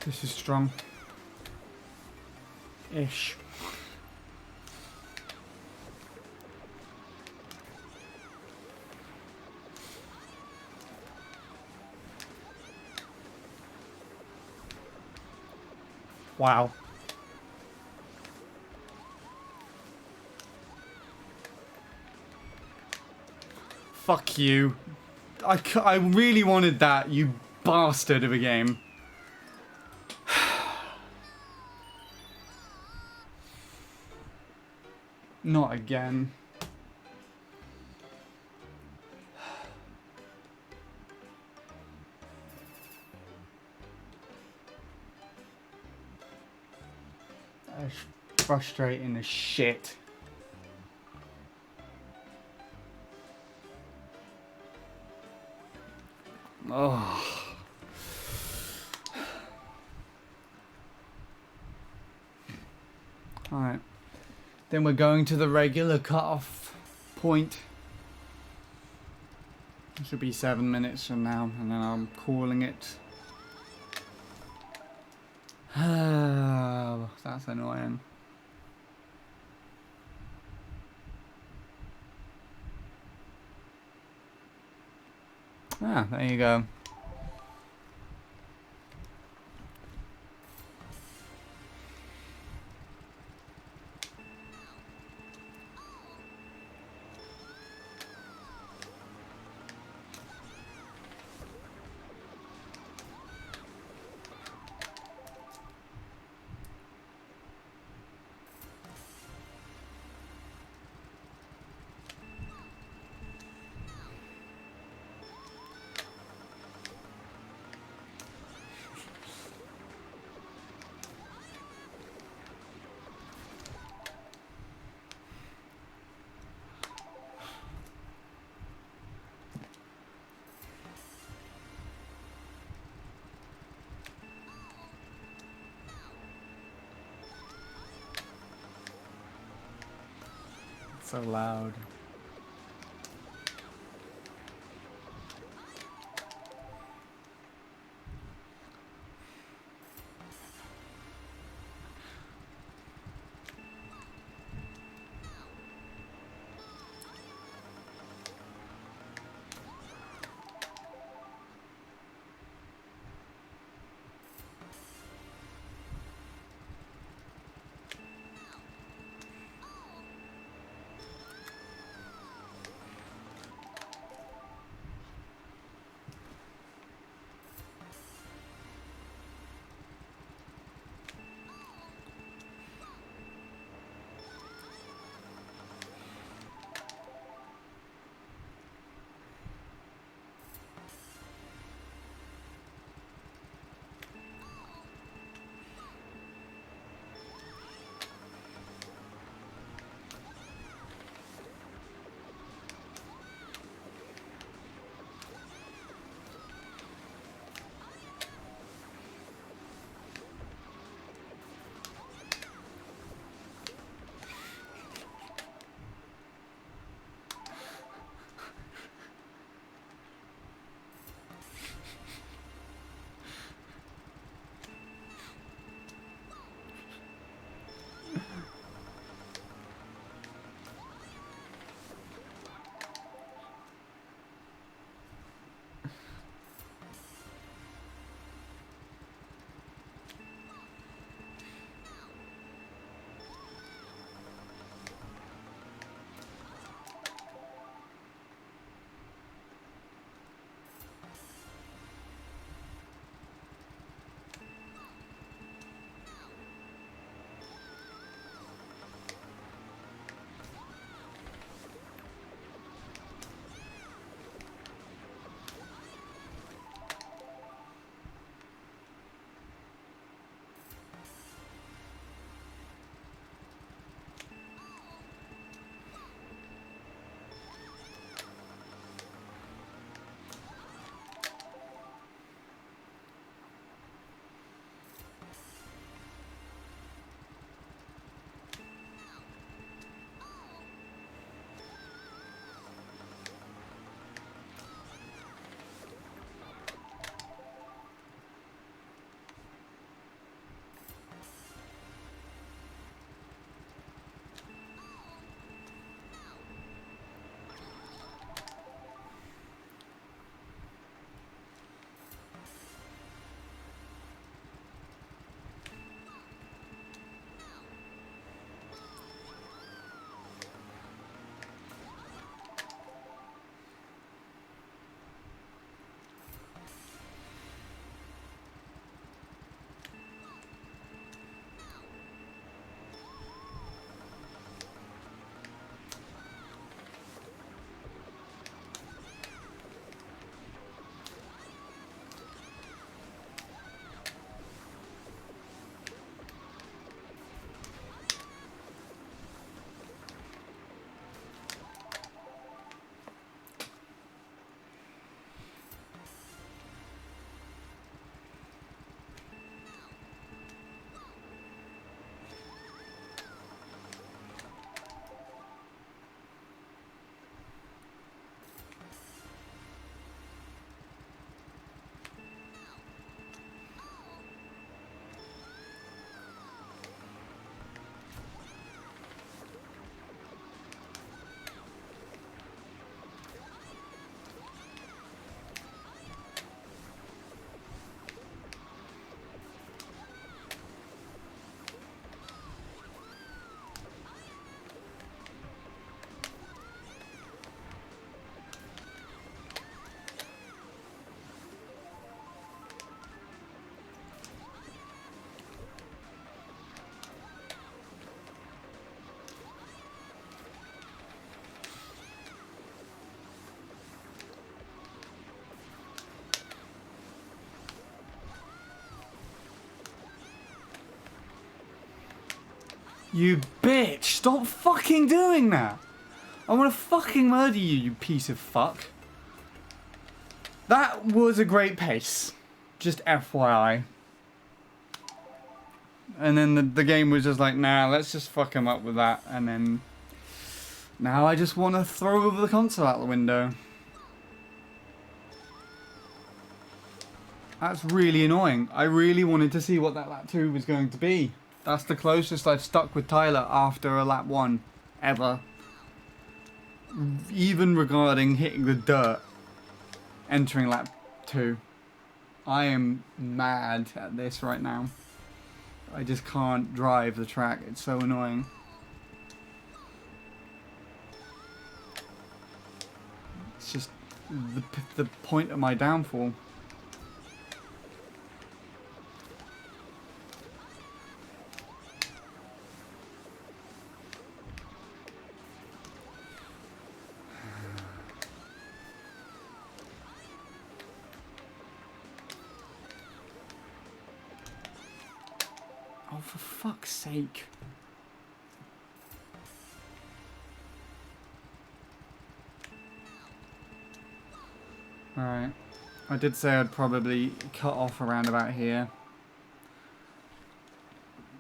This is strong. Ish. Wow. Fuck you. I really wanted that, you bastard of a game. Not again. That's frustrating as shit. Oh. Alright. Then we're going to the regular cutoff point. It should be 7 minutes from now, and then I'm calling it. Oh, that's annoying. Ah, there you go. So loud. You bitch! Stop fucking doing that! I want to fucking murder you, you piece of fuck. That was a great pace. Just FYI. And then the game was just like, nah, let's just fuck him up with that. And then Now I just want to throw over the console out the window. That's really annoying. I really wanted to see what that lap 2 was going to be. That's the closest I've stuck with Tyler after a lap 1 ever. Even regarding hitting the dirt, entering lap 2. I am mad at this right now. I just can't drive the track. It's so annoying. It's just the point of my downfall. Oh, for fuck's sake. Alright. I did say I'd probably cut off around about here.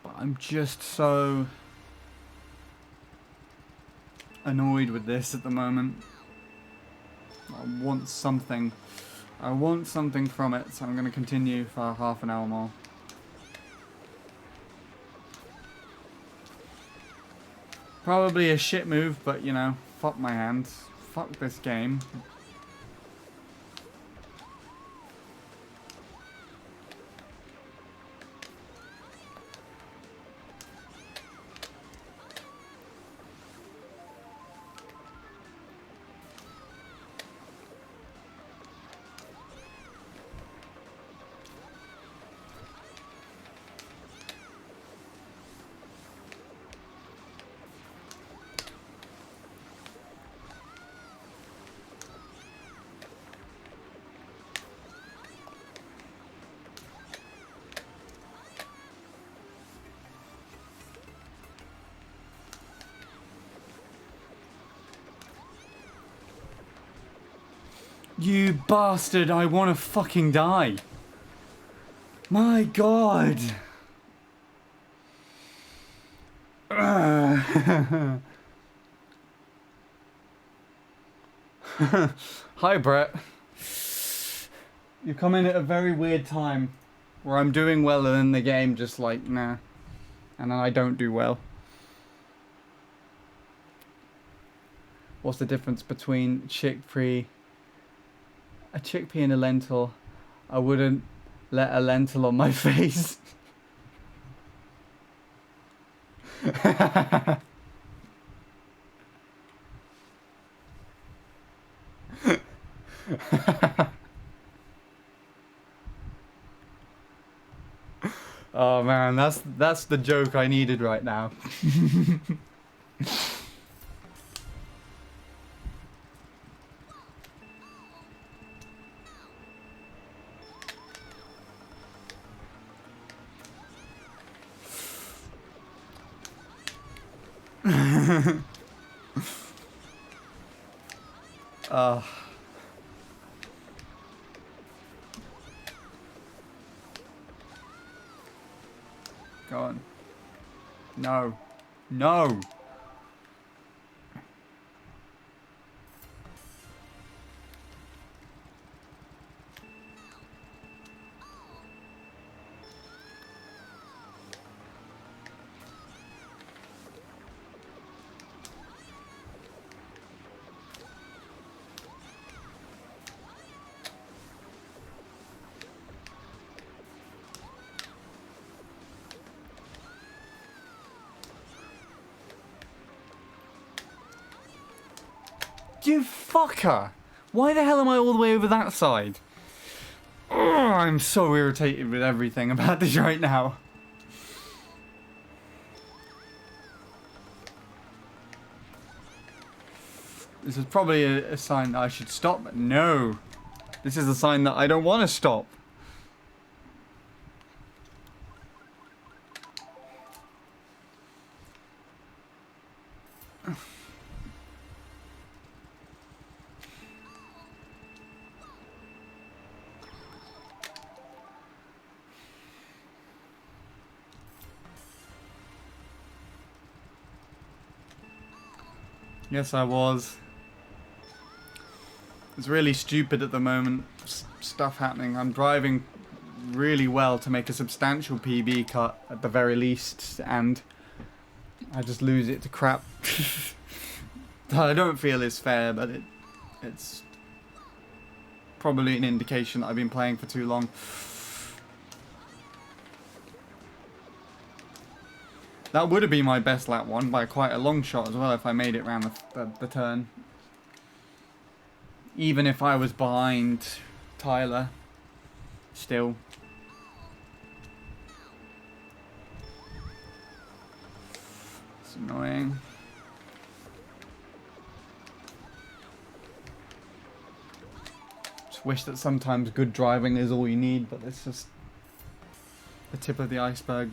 But I'm just so annoyed with this at the moment. I want something. I want something from it, so I'm going to continue for half an hour more. Probably a shit move, but you know, fuck my hands. Fuck this game. You bastard, I want to fucking die. My god. Hi, Brett. You come in at a very weird time where I'm doing well and then the game just like, nah. And then I don't do well. What's the difference between a chickpea and a lentil? I wouldn't let a lentil on my face. Oh man, that's the joke I needed right now. Go on. No. No! You fucker! Why the hell am I all the way over that side? Ugh, I'm so irritated with everything about this right now. This is probably a sign that I should stop, but no. This is a sign that I don't want to stop. Yes, I was. It's really stupid at the moment. Stuff happening. I'm driving really well to make a substantial PB cut at the very least, and I just lose it to crap. I don't feel it's fair, but it's probably an indication that I've been playing for too long. That would have been my best lap one by quite a long shot as well if I made it around the turn. Even if I was behind Tyler, still. It's annoying. Just wish that sometimes good driving is all you need, but it's just the tip of the iceberg.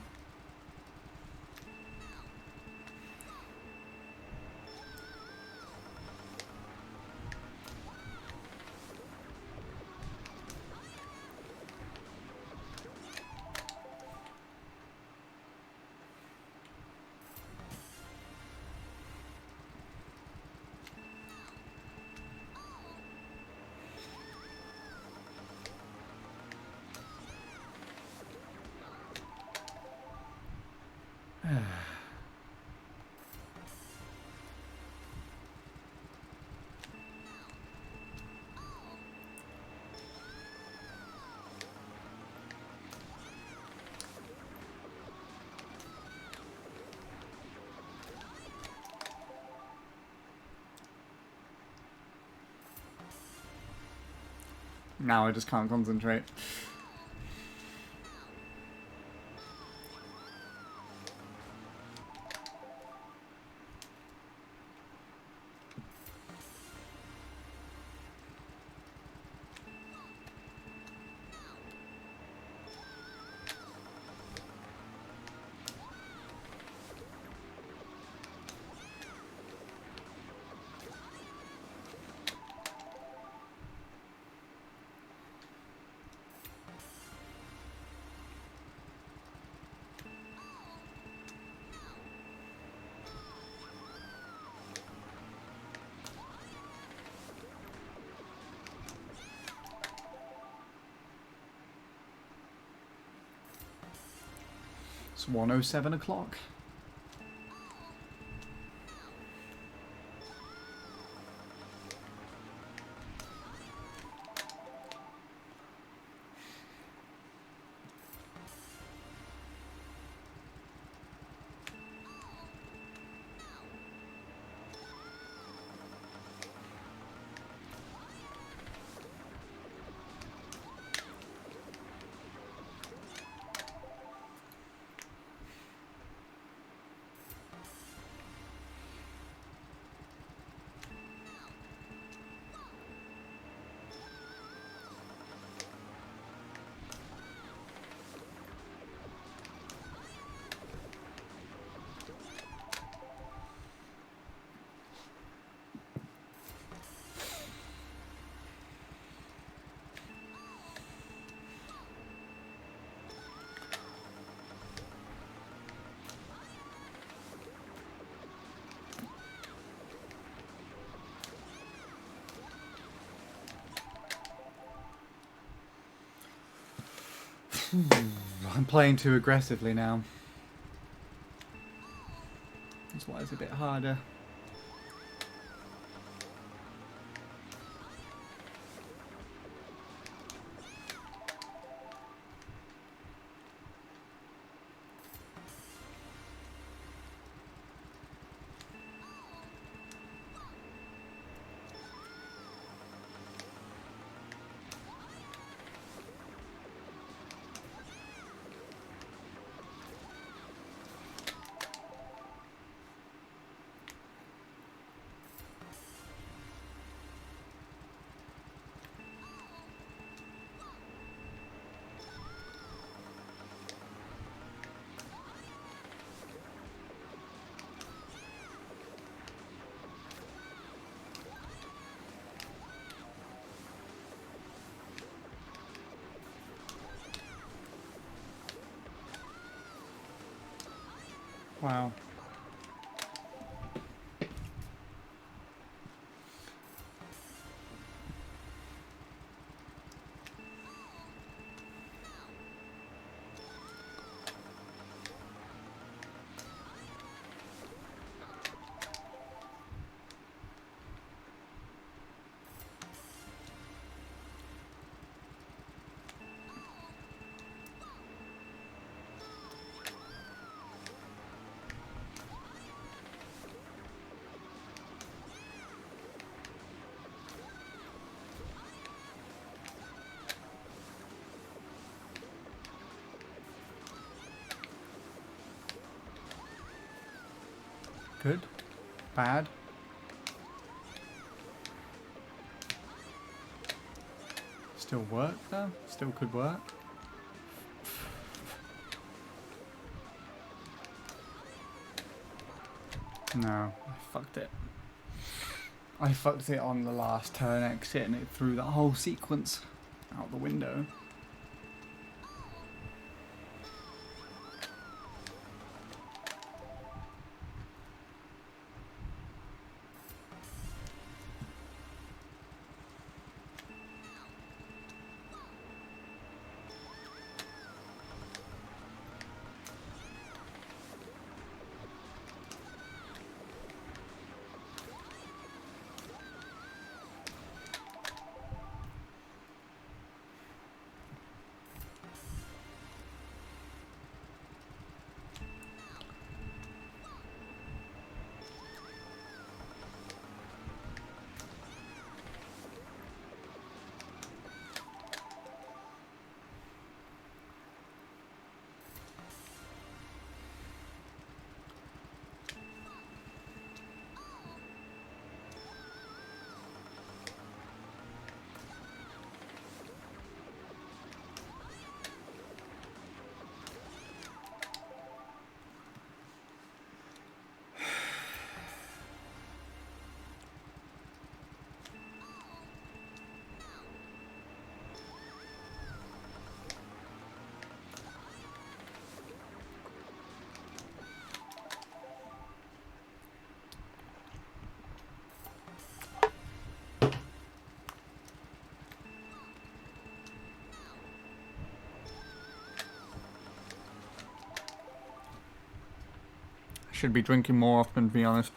Now I just can't concentrate. It's 1:07 o'clock. I'm playing too aggressively now. That's why it's a bit harder. Wow. Good. Bad. Still work though? Still could work. No, I fucked it. I fucked it on the last turn exit and it threw that whole sequence out the window. Should be drinking more often, to be honest.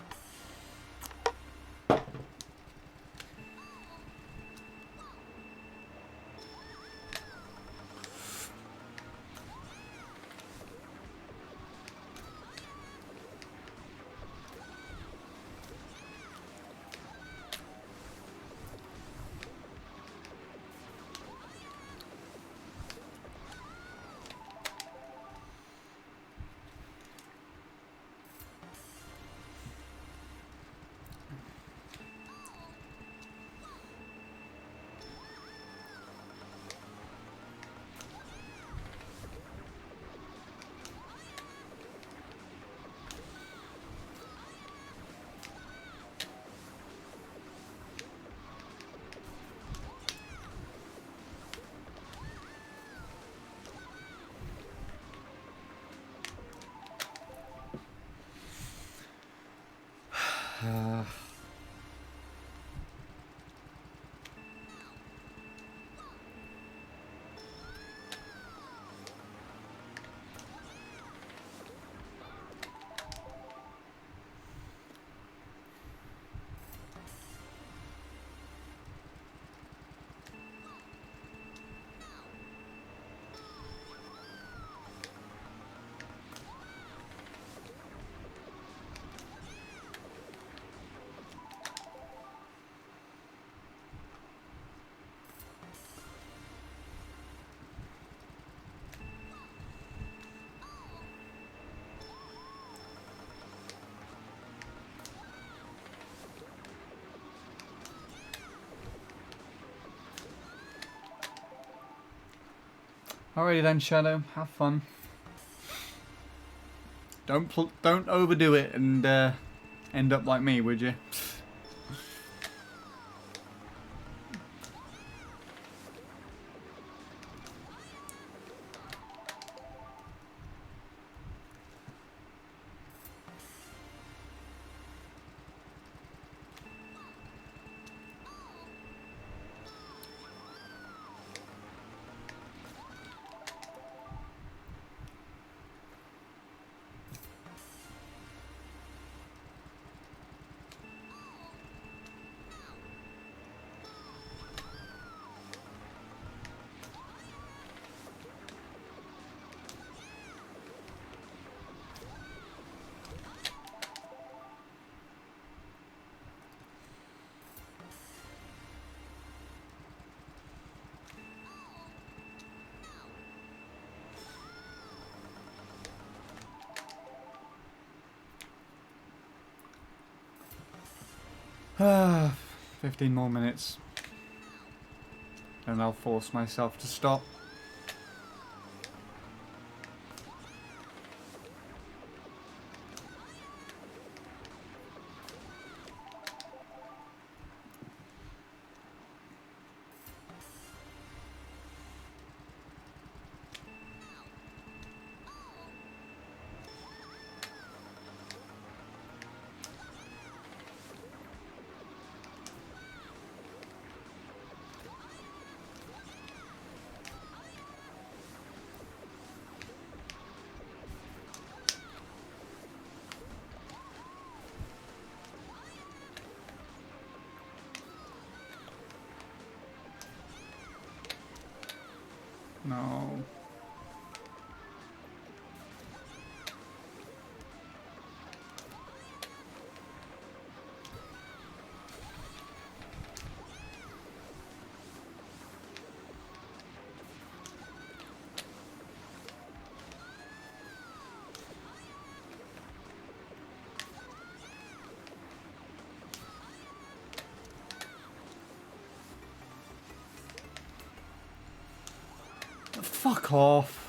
Alrighty then, Shadow. Have fun. Don't overdo it and end up like me, would you? 15 more minutes. And I'll force myself to stop. No. Fuck off.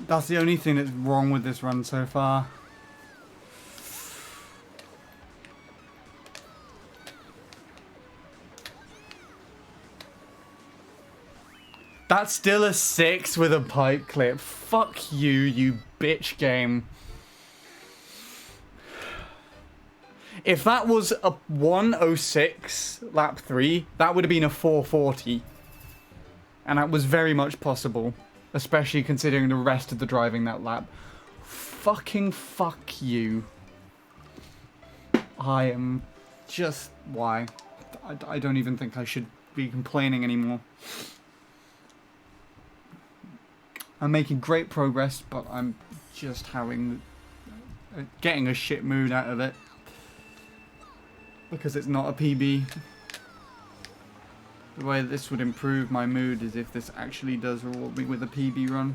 That's the only thing that's wrong with this run so far. That's still a 6 with a pipe clip. Fuck you, you bitch game. If that was a 1:06 lap 3, that would have been a 4:40. And that was very much possible. Especially considering the rest of the driving that lap. Fucking fuck you. I am just... Why? I don't even think I should be complaining anymore. I'm making great progress, but I'm just having... getting a shit mood out of it. Because it's not a PB. The way this would improve my mood is if this actually does reward me with a PB run.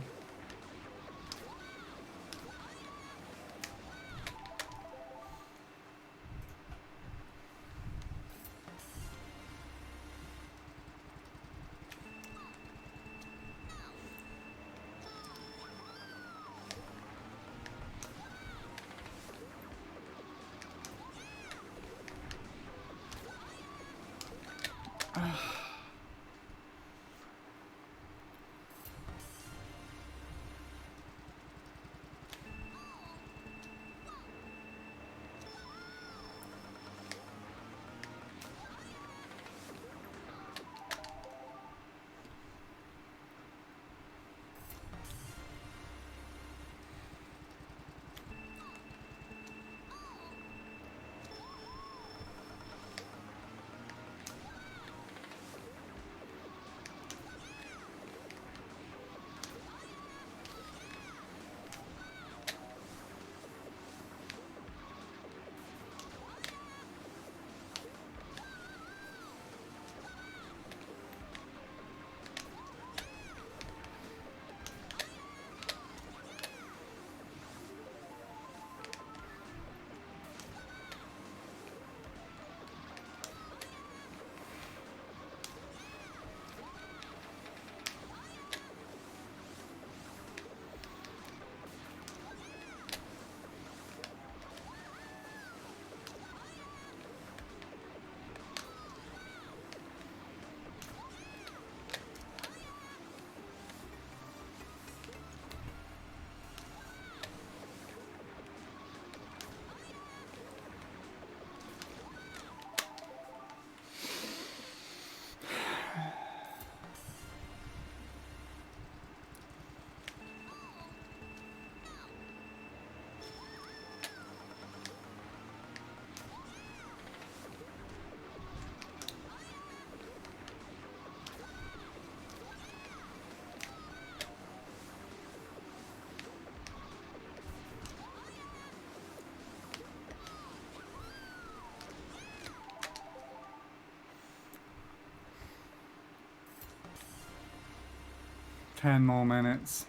10 more minutes.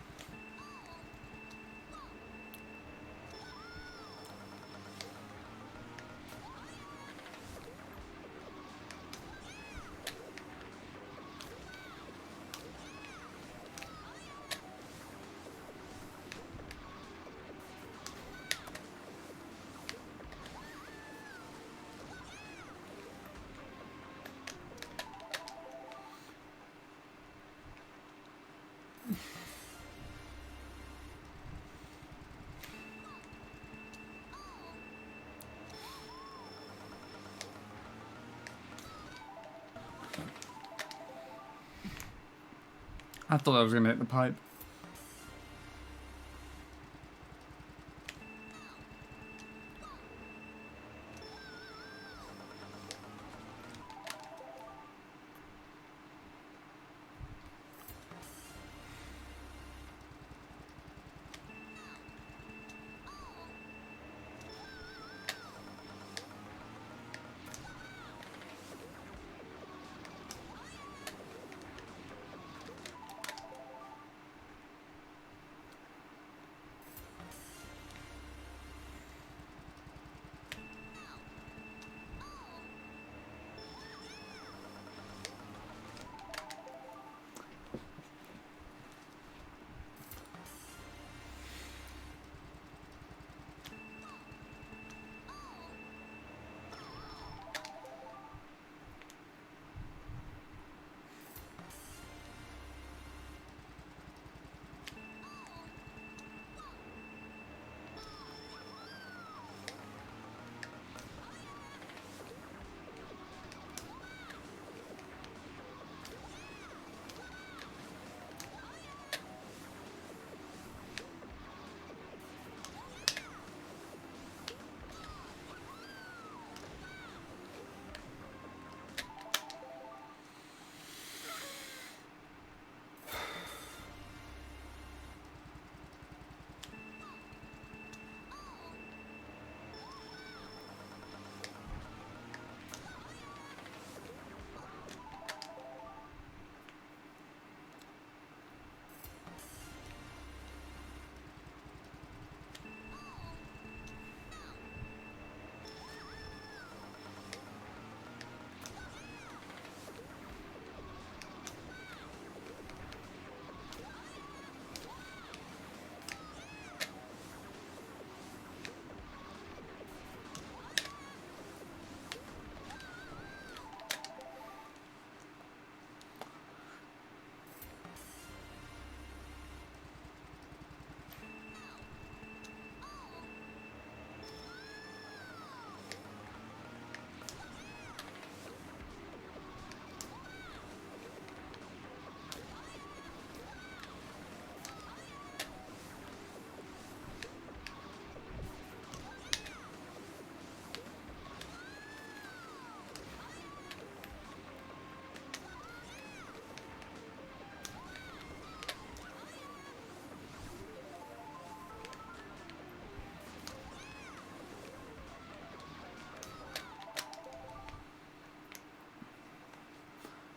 I thought I was gonna hit the pipe.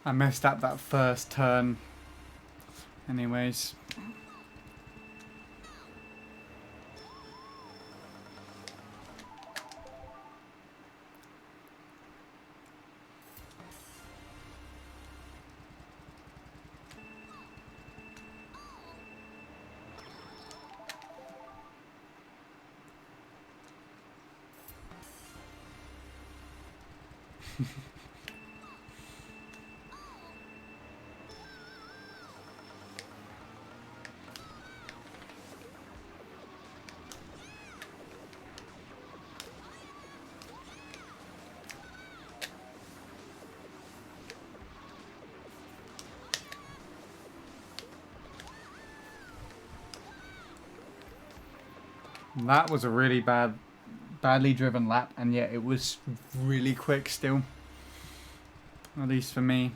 I messed up that first turn. Anyways. That was a really badly driven lap, and yet it was really quick still. At least for me.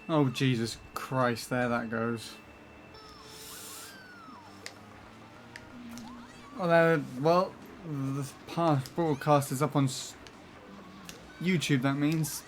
Oh, Jesus Christ, there that goes. Well, the past broadcast is up on YouTube, that means.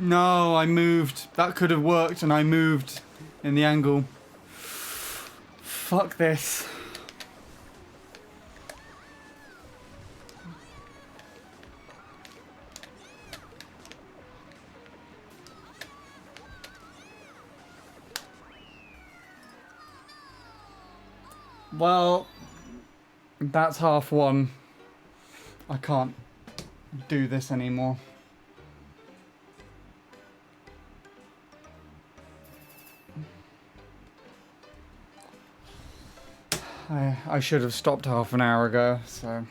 No, I moved. That could have worked, and I moved in the angle. Fuck this. Well, that's half one. I can't do this anymore. I should have stopped half an hour ago, so...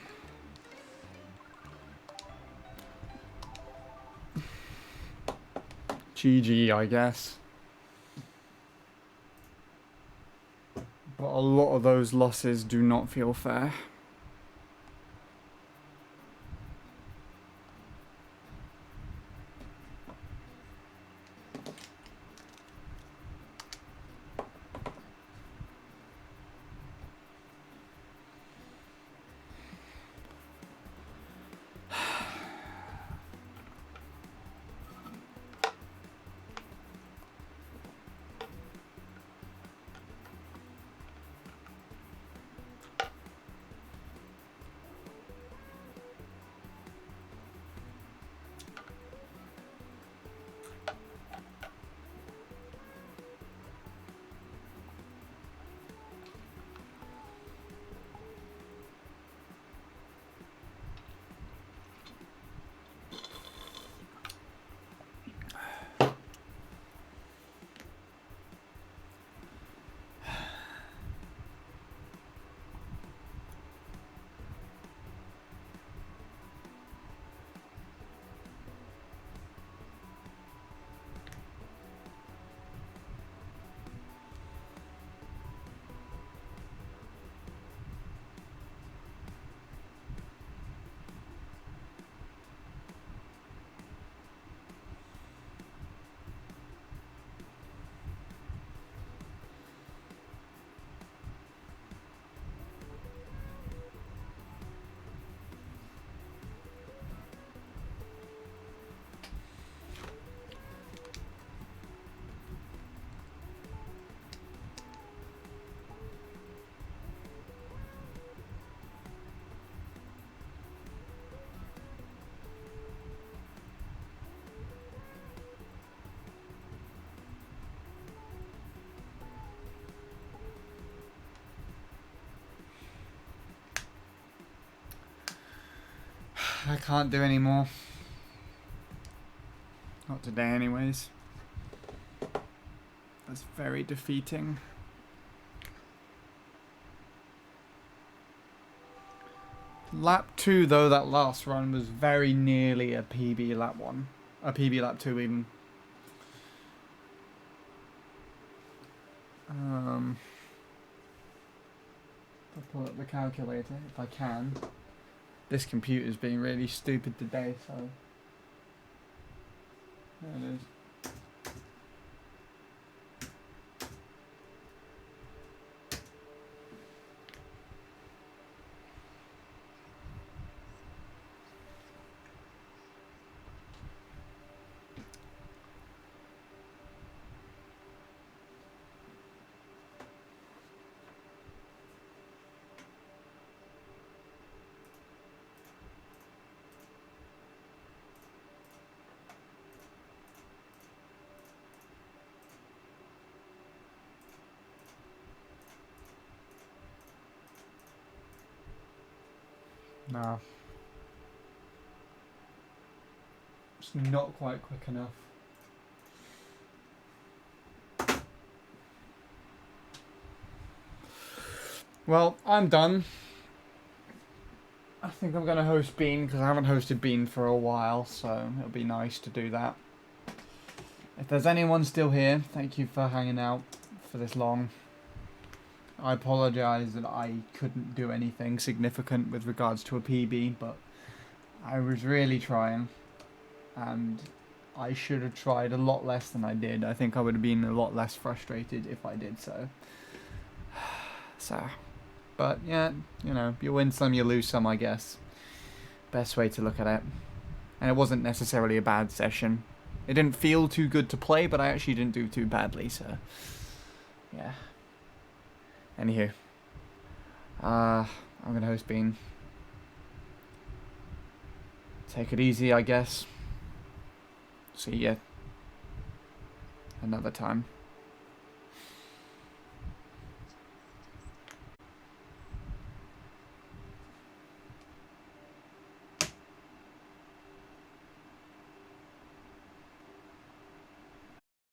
GG, I guess. But a lot of those losses do not feel fair. I can't do any more. Not today anyways. That's very defeating. Lap 2 though, that last run was very nearly a PB lap 1. A PB lap 2 even. I'll pull up the calculator if I can. This computer's being really stupid today, so... There it is. Nah. It's not quite quick enough. Well, I'm done. I think I'm going to host Bean because I haven't hosted Bean for a while, so it'll be nice to do that. If there's anyone still here, thank you for hanging out for this long. I apologise that I couldn't do anything significant with regards to a PB, but I was really trying, and I should have tried a lot less than I did. I think I would have been a lot less frustrated if I did so. But yeah, you know, you win some, you lose some, I guess. Best way to look at it. And it wasn't necessarily a bad session. It didn't feel too good to play, but I actually didn't do too badly, so yeah. Anywho, I'm gonna host Bean. Take it easy, I guess. See ya another time.